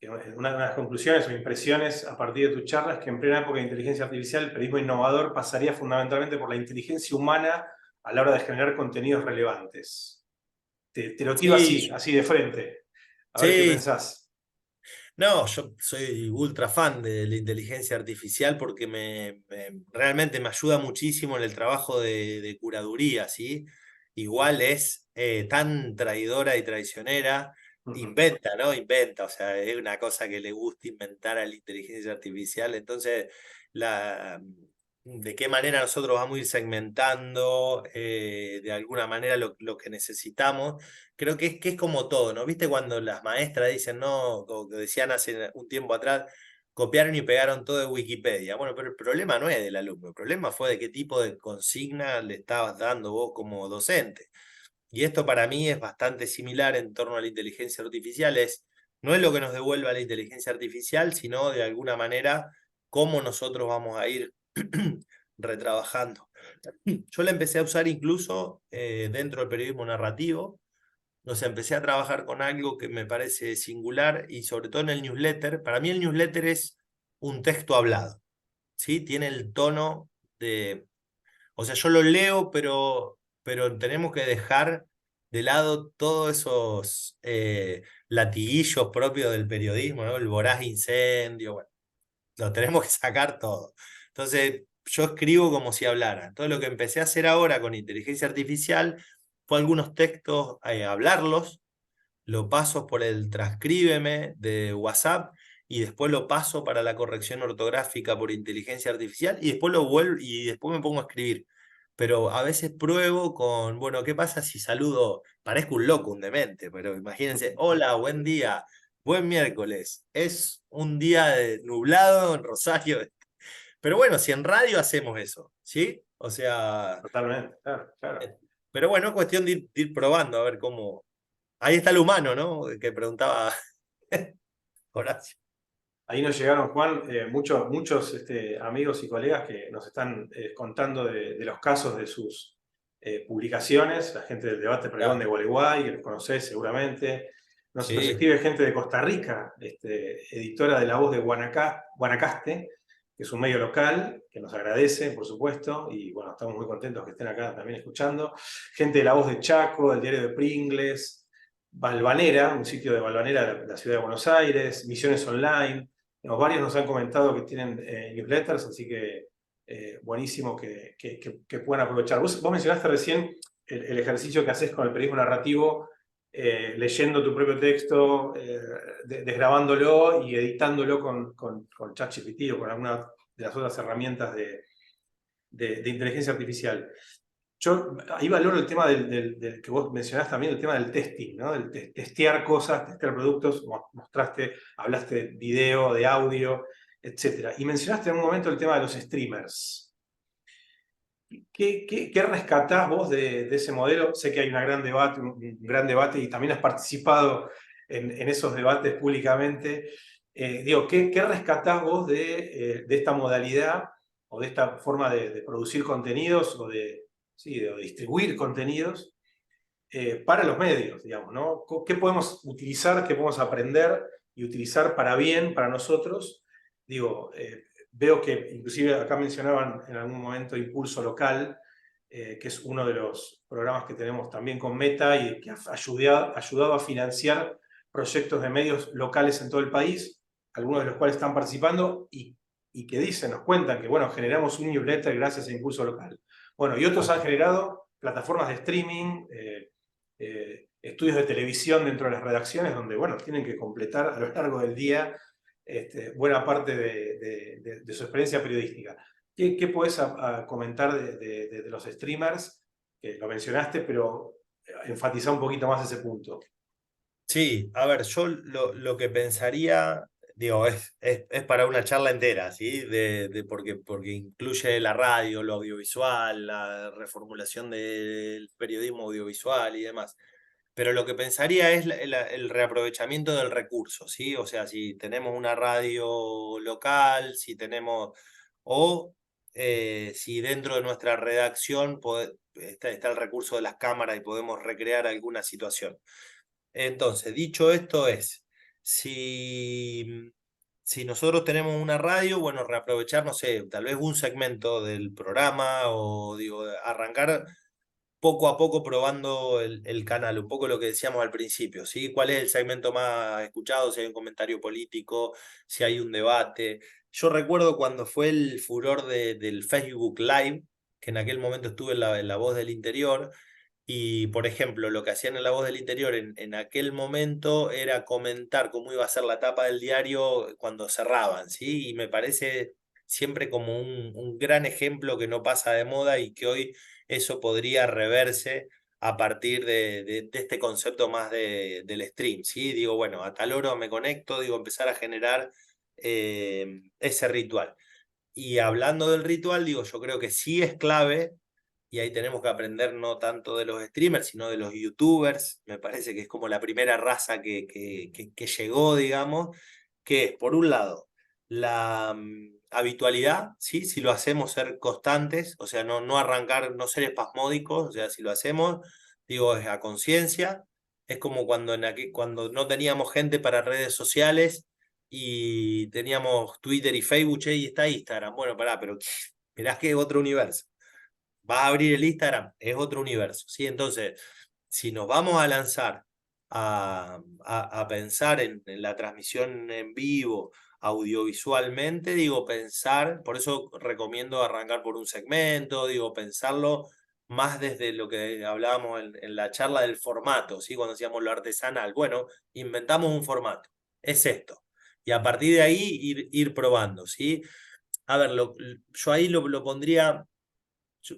que una de las conclusiones o impresiones a partir de tu charla es que en plena época de inteligencia artificial el periodismo innovador pasaría fundamentalmente por la inteligencia humana a la hora de generar contenidos relevantes. Te lo tiro así, Sí, así de frente. A ver qué sí, pensás. no, yo soy ultra fan de la inteligencia artificial porque realmente me ayuda muchísimo en el trabajo de curaduría, ¿sí? Igual es tan traidora y traicionera, Ujú. inventa, ¿no? Inventa, o sea, es una cosa que le gusta inventar a la inteligencia artificial. Entonces, de qué manera nosotros vamos a ir segmentando de alguna manera lo que necesitamos. Creo que es como todo, ¿no? ¿Viste cuando las maestras dicen, no, como que decían hace un tiempo atrás, copiaron y pegaron todo de Wikipedia? Bueno, pero el problema no es del alumno, el problema fue de qué tipo de consigna le estabas dando vos como docente. Y esto para mí es bastante similar en torno a la inteligencia artificial. No es lo que nos devuelva la inteligencia artificial, sino de alguna manera cómo nosotros vamos a ir retrabajando. Yo la empecé a usar incluso dentro del periodismo narrativo. O sea, empecé a trabajar con algo que me parece singular y sobre todo en el newsletter. Para mí el newsletter es un texto hablado, ¿sí? Tiene el tono de, o sea, yo lo leo, pero tenemos que dejar de lado todos esos latiguillos propios del periodismo, ¿no? El voraz incendio, bueno, lo tenemos que sacar todo. Entonces, yo escribo como si hablara. Todo lo que empecé a hacer ahora con inteligencia artificial fue algunos textos, hablarlos, lo paso por el transcríbeme de WhatsApp y después lo paso para la corrección ortográfica por inteligencia artificial y después lo vuelvo y después me pongo a escribir. Pero a veces pruebo con, bueno, ¿qué pasa si saludo? Parezco un loco, un demente, pero imagínense, hola, buen día, buen miércoles. Es un día nublado en Rosario. Pero bueno, si en radio hacemos eso, ¿sí? O sea, Totalmente, claro, claro. pero bueno, es cuestión de ir probando a ver cómo. Ahí está el humano, ¿no? Que preguntaba Horacio. Ahí nos llegaron, Juan, muchos amigos y colegas que nos están contando de los casos de sus publicaciones, la gente del debate pregón de Claro. Gualeguay, que los conocés seguramente. Nos Sí, escribe gente de Costa Rica, editora de La Voz de Guanacaste, que es un medio local, que nos agradece, por supuesto, y bueno, estamos muy contentos que estén acá también escuchando. Gente de La Voz de Chaco, del diario de Pringles, Valvanera, un sitio de Valvanera de la ciudad de Buenos Aires, Misiones Online. Varios nos han comentado que tienen newsletters, así que buenísimo que puedan aprovechar. Vos mencionaste recién el ejercicio que haces con el periodismo narrativo, leyendo tu propio texto, desgrabándolo y editándolo con ChatGPT o con alguna de las otras herramientas de inteligencia artificial. Yo ahí valoro el tema del que vos mencionaste también, el tema del testing, ¿no? Del testear cosas, testear productos, mostraste, hablaste de video, de audio, etc. Y mencionaste en un momento el tema de los streamers. ¿Qué rescatás vos de ese modelo? Sé que hay un gran debate y también has participado en esos debates públicamente. Digo, ¿qué rescatás vos de esta modalidad o de esta forma de producir contenidos o sí, de distribuir contenidos para los medios, digamos, ¿no? ¿Qué podemos utilizar, qué podemos aprender y utilizar para bien, para nosotros? Digo, veo que inclusive acá mencionaban en algún momento Impulso Local, que es uno de los programas que tenemos también con Meta y que ha ayudado a financiar proyectos de medios locales en todo el país, algunos de los cuales están participando y que dicen, nos cuentan que, bueno, generamos un newsletter gracias a Impulso Local. Bueno, y otros han generado plataformas de streaming, estudios de televisión dentro de las redacciones, donde, bueno, tienen que completar a lo largo del día buena parte de su experiencia periodística. ¿Qué puedes comentar de los streamers? Que lo mencionaste, pero enfatizar un poquito más ese punto. sí, a ver, yo lo que pensaría, digo, es para una charla entera, ¿sí? Porque incluye la radio, lo audiovisual, la reformulación del periodismo audiovisual y demás. Pero lo que pensaría es el reaprovechamiento del recurso, ¿sí? O sea, si tenemos una radio local, si tenemos, o si dentro de nuestra redacción está el recurso de las cámaras y podemos recrear alguna situación. Entonces, dicho esto si nosotros tenemos una radio, bueno, reaprovechar, no sé, tal vez un segmento del programa o digo, arrancar poco a poco probando el canal, un poco lo que decíamos al principio, ¿sí? ¿Cuál es el segmento más escuchado? Si hay un comentario político, si hay un debate. Yo recuerdo cuando fue el furor del Facebook Live, que en aquel momento estuve en La Voz del Interior, y por ejemplo, lo que hacían en La Voz del Interior en aquel momento era comentar cómo iba a ser la tapa del diario cuando cerraban, ¿sí? Y me parece, siempre como un gran ejemplo que no pasa de moda y que hoy eso podría reverse a partir de este concepto más del stream, ¿sí? Digo, bueno, a tal hora me conecto, digo, empezar a generar ese ritual. Y hablando del ritual, digo, yo creo que sí es clave, y ahí tenemos que aprender no tanto de los streamers, sino de los youtubers. Me parece que es como la primera raza que llegó, digamos, que es, por un lado, la habitualidad, ¿sí? Si lo hacemos ser constantes, o sea, no arrancar, no ser espasmódicos, o sea, si lo hacemos, digo, es a conciencia. Es como cuando, cuando no teníamos gente para redes sociales y teníamos Twitter y Facebook, che, y está Instagram. Bueno, pará, pero mirá que es otro universo. Vas a abrir el Instagram, es otro universo, ¿sí? Entonces, si nos vamos a lanzar a pensar en la transmisión en vivo, audiovisualmente, digo, pensar, por eso recomiendo arrancar por un segmento, digo, pensarlo más desde lo que hablábamos en la charla del formato, ¿sí? Cuando decíamos lo artesanal. Bueno, inventamos un formato, es esto. Y a partir de ahí ir probando, ¿sí? A ver, yo ahí lo pondría, yo-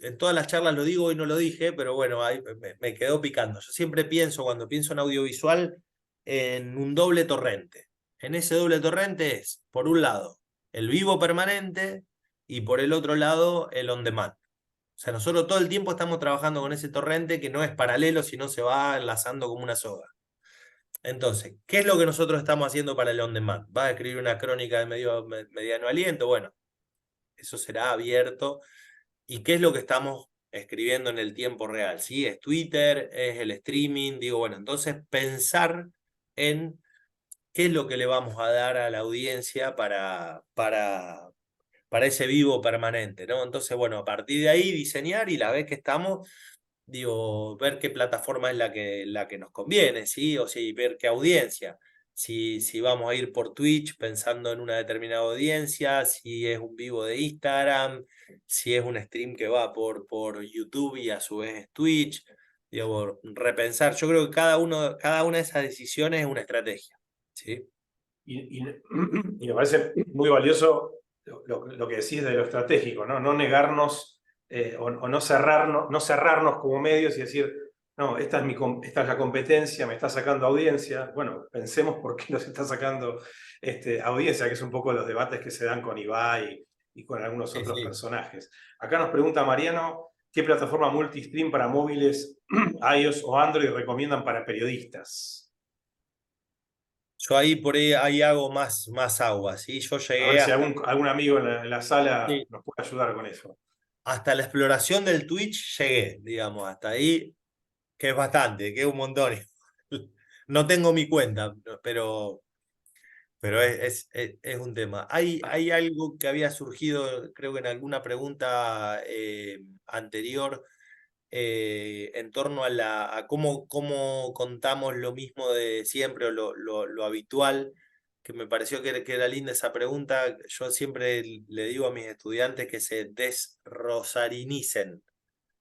en todas las charlas lo digo y no lo dije, pero bueno, ahí me quedó picando. Yo siempre pienso, cuando pienso en audiovisual, en un doble torrente. En ese doble torrente es, por un lado, el vivo permanente y por el otro lado, el on demand. O sea, nosotros todo el tiempo estamos trabajando con ese torrente que no es paralelo, sino se va enlazando como una soga. Entonces, ¿qué es lo que nosotros estamos haciendo para el on demand? ¿Vas a escribir una crónica de mediano aliento? Bueno, eso será abierto. ¿Y qué es lo que estamos escribiendo en el tiempo real? ¿Sí? ¿Es Twitter? ¿Es el streaming? Digo, bueno, entonces pensar en qué es lo que le vamos a dar a la audiencia para ese vivo permanente, ¿no? Entonces, bueno, a partir de ahí diseñar y la vez que estamos, digo, ver qué plataforma es la que nos conviene, ¿sí? O sí, ver qué audiencia. Si vamos a ir por Twitch pensando en una determinada audiencia, si es un vivo de Instagram, si es un stream que va por YouTube y a su vez es Twitch. Digo, repensar. Yo creo que cada una de esas decisiones es una estrategia, ¿sí? Y me parece muy valioso lo que decís de lo estratégico, ¿no? No negarnos o no cerrarnos como medios y decir, no, esta es la competencia, me está sacando audiencia. Bueno, pensemos por qué nos está sacando audiencia, que es un poco los debates que se dan con Ibai y con algunos Sí, otros sí. personajes. Acá nos pregunta Mariano, ¿qué plataforma multistream para móviles, iOS o Android recomiendan para periodistas? Yo ahí por ahí hago más agua, ¿sí? Yo A ver llegué si algún amigo en la sala sí, nos puede ayudar con eso. hasta la exploración del Twitch llegué, digamos, hasta ahí, que es bastante, que es un montón. No tengo mi cuenta, pero es un tema. Hay algo que había surgido, creo que en alguna pregunta anterior, en torno a cómo contamos lo mismo de siempre o lo habitual, que me pareció que era linda esa pregunta. Yo siempre le digo a mis estudiantes que se desrosarinicen,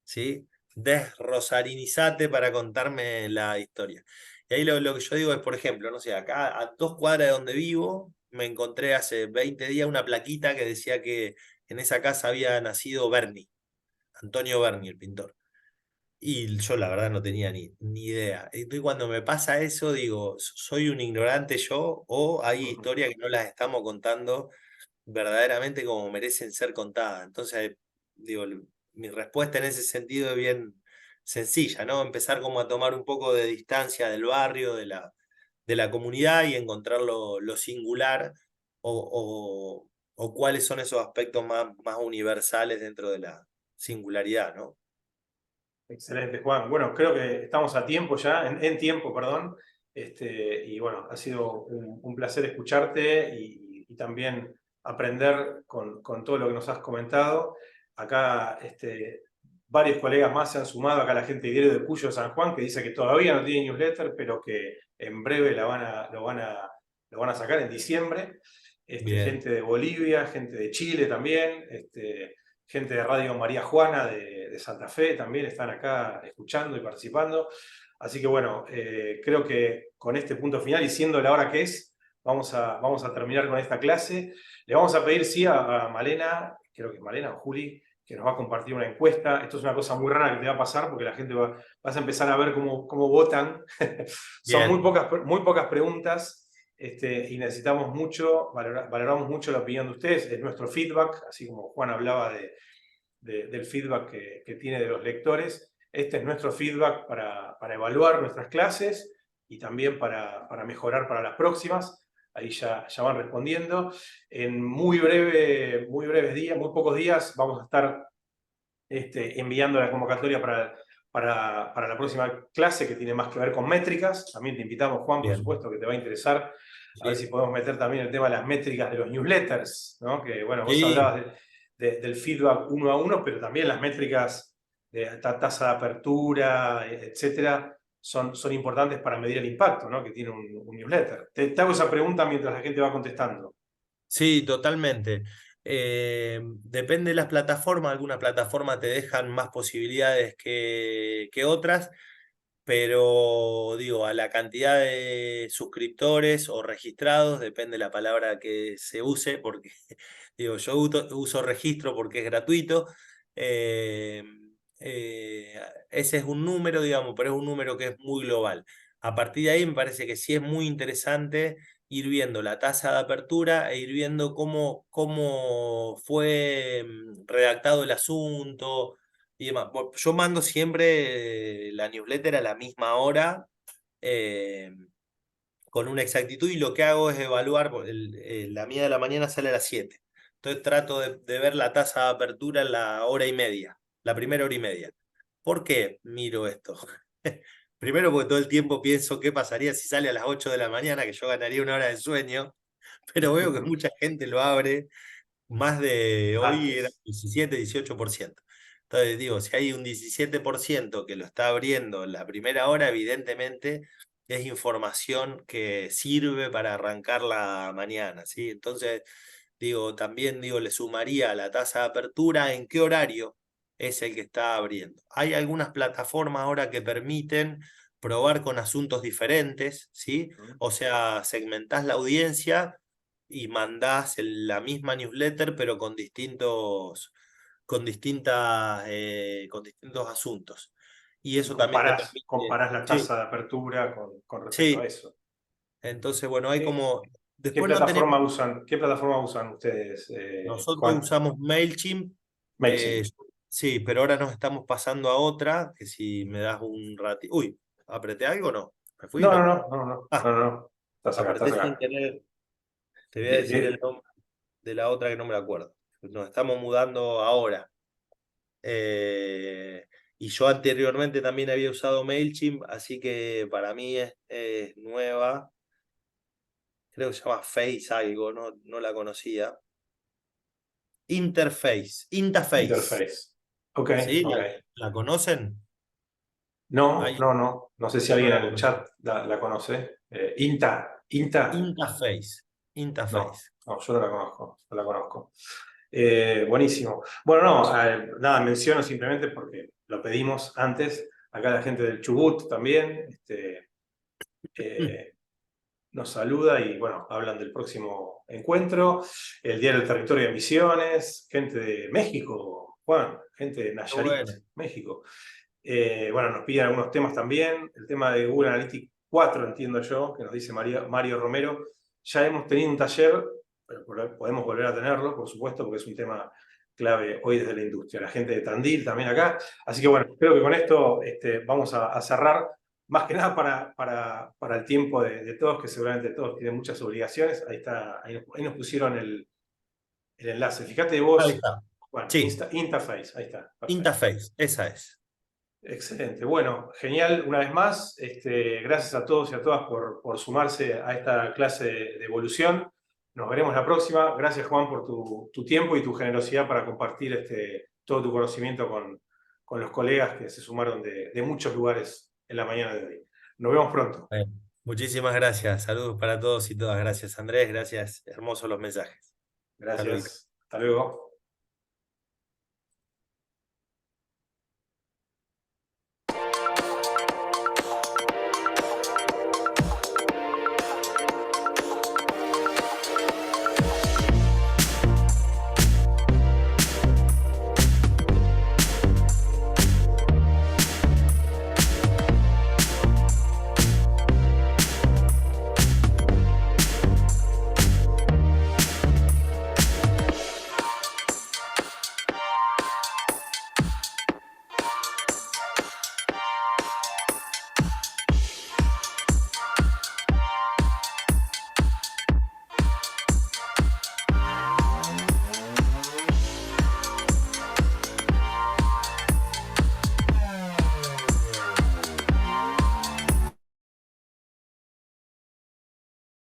¿sí? Desrosarinizate para contarme la historia. Y ahí lo que yo digo es, por ejemplo, no sé, acá a 2 cuadras de donde vivo, me encontré hace 20 días una plaquita que decía que en esa casa había nacido Berni, Antonio Berni, el pintor. Y yo la verdad no tenía ni idea. Entonces cuando me pasa eso, digo, ¿soy un ignorante yo o hay historias que no las estamos contando verdaderamente como merecen ser contadas? Entonces, digo, mi respuesta en ese sentido es bien sencilla, ¿no? Empezar como a tomar un poco de distancia del barrio, de la comunidad y encontrar lo singular o cuáles son esos aspectos más universales dentro de la singularidad, ¿no? Excelente, Juan. Bueno, creo que estamos a tiempo ya, en tiempo, perdón. Y bueno, ha sido un placer escucharte y también aprender con todo lo que nos has comentado. Acá varios colegas más se han sumado, acá la gente de Diario de Cuyo de San Juan, que dice que todavía no tiene newsletter, pero que en breve lo van a sacar en diciembre. Bien. Gente de Bolivia, gente de Chile también. Gente de Radio María Juana de Santa Fe también están acá escuchando y participando. Así que bueno, creo que con este punto final y siendo la hora que es, vamos a terminar con esta clase. Le vamos a pedir, sí, a Malena, creo que es Malena o Juli, que nos va a compartir una encuesta. Esto es una cosa muy rara que te va a pasar porque la gente vas a empezar a ver cómo votan. Son Bien, muy pocas preguntas y necesitamos mucho, valoramos mucho la opinión de ustedes, es nuestro feedback, así como Juan hablaba del feedback que tiene de los lectores. Este es nuestro feedback para evaluar nuestras clases y también para mejorar para las próximas. Ahí ya van respondiendo. En muy breves días, muy pocos días, vamos a estar enviando la convocatoria para la próxima clase que tiene más que ver con métricas. También te invitamos, Juan, por bien. supuesto, que te va a interesar. A ver si Sí, podemos meter también el tema de las métricas de los newsletters, ¿no? Que, bueno, vos sí, hablabas del feedback uno a uno, pero también las métricas de tasa de apertura, etcétera, son importantes para medir el impacto, ¿no? Que tiene un newsletter. Te hago esa pregunta mientras la gente va contestando. sí, totalmente. Depende de las plataformas, algunas plataformas te dejan más posibilidades que otras, pero digo, a la cantidad de suscriptores o registrados, depende la palabra que se use, porque digo, yo uso registro porque es gratuito. eh, Ese es un número, digamos, pero es un número que es muy global. A partir de ahí me parece que sí es muy interesante ir viendo la tasa de apertura e ir viendo cómo fue redactado el asunto y demás. Yo mando siempre la newsletter a la misma hora, eh, con una exactitud, y lo que hago es evaluar, porque la mía de la mañana sale a las 7. Entonces trato de ver la tasa de apertura en la hora y media, la primera hora y media. ¿Por qué miro esto? Primero porque todo el tiempo pienso qué pasaría si sale a las 8 de la mañana, que yo ganaría una hora de sueño, pero veo que mucha gente lo abre más de hoy, era Antes. 17-18%. Entonces digo, si hay un 17% que lo está abriendo en la primera hora, evidentemente es información que sirve para arrancar la mañana, ¿sí? Entonces, digo, también digo, le sumaría a la tasa de apertura en qué horario es el que está abriendo. Hay algunas plataformas ahora que permiten probar con asuntos diferentes, ¿sí? O sea, segmentás la audiencia y mandás la misma newsletter, pero con distintos asuntos. Y Y eso también te permite. comparás la Sí, tasa de apertura con respecto a sí. eso. Entonces, bueno, hay ¿Qué, como. qué Después no tenemos. plataforma usan, qué plataforma usan ustedes, Nosotros Juan? usamos MailChimp. MailChimp. Sí, pero ahora nos estamos pasando a otra, que si me das un ratito. Uy, ¿apreté algo o no? ¿Me fui? No, no, No. no, no, no, Ah, no, no. Estás acá, estás apreté sin acá. querer. Te voy a Di- decir el di- nombre de la otra que no me la acuerdo. Nos estamos mudando ahora. Eh, y yo anteriormente también había usado MailChimp, así que para mí es nueva. Creo que se llama Face algo, no la conocía. Interface. Interface. Ok, ¿Sí? ok. ¿La conocen? No, Ahí, no, no. No sé si no alguien la en el conocen. chat la conoce. Inta. Interface. No, Interface. no, yo no la conozco, no la conozco. Buenísimo. Bueno, no, nada, menciono simplemente porque lo pedimos antes. Acá la gente del Chubut también eh, nos saluda y bueno, hablan del próximo encuentro. El Día del Territorio de Misiones, gente de México, Juan, gente de Qué Nayarit, bueno. México. Bueno, nos piden algunos temas también. El tema de Google Analytics 4, entiendo yo, que nos dice Mario Romero. Ya hemos tenido un taller, pero podemos volver a tenerlo, por supuesto, porque es un tema clave hoy desde la industria. La gente de Tandil también acá. Así que bueno, creo que con esto vamos a cerrar. Más que nada para el tiempo de todos, que seguramente todos tienen muchas obligaciones. Ahí está, ahí nos pusieron el enlace. Fíjate Ahí vos, está. Juan, Sí, Interface, ahí está, perfecto. Interface, esa es. Excelente. Bueno, genial. Una vez más, gracias a todos y a todas por sumarse a esta clase de evolución. Nos veremos la próxima. Gracias, Juan, por tu tiempo y tu generosidad para compartir todo tu conocimiento con los colegas que se sumaron de muchos lugares en la mañana de hoy. Nos vemos pronto. Bueno, muchísimas gracias. Saludos para todos y todas. Gracias, Andrés. Gracias. Hermosos los mensajes. Hasta luego. Gracias. Hasta luego.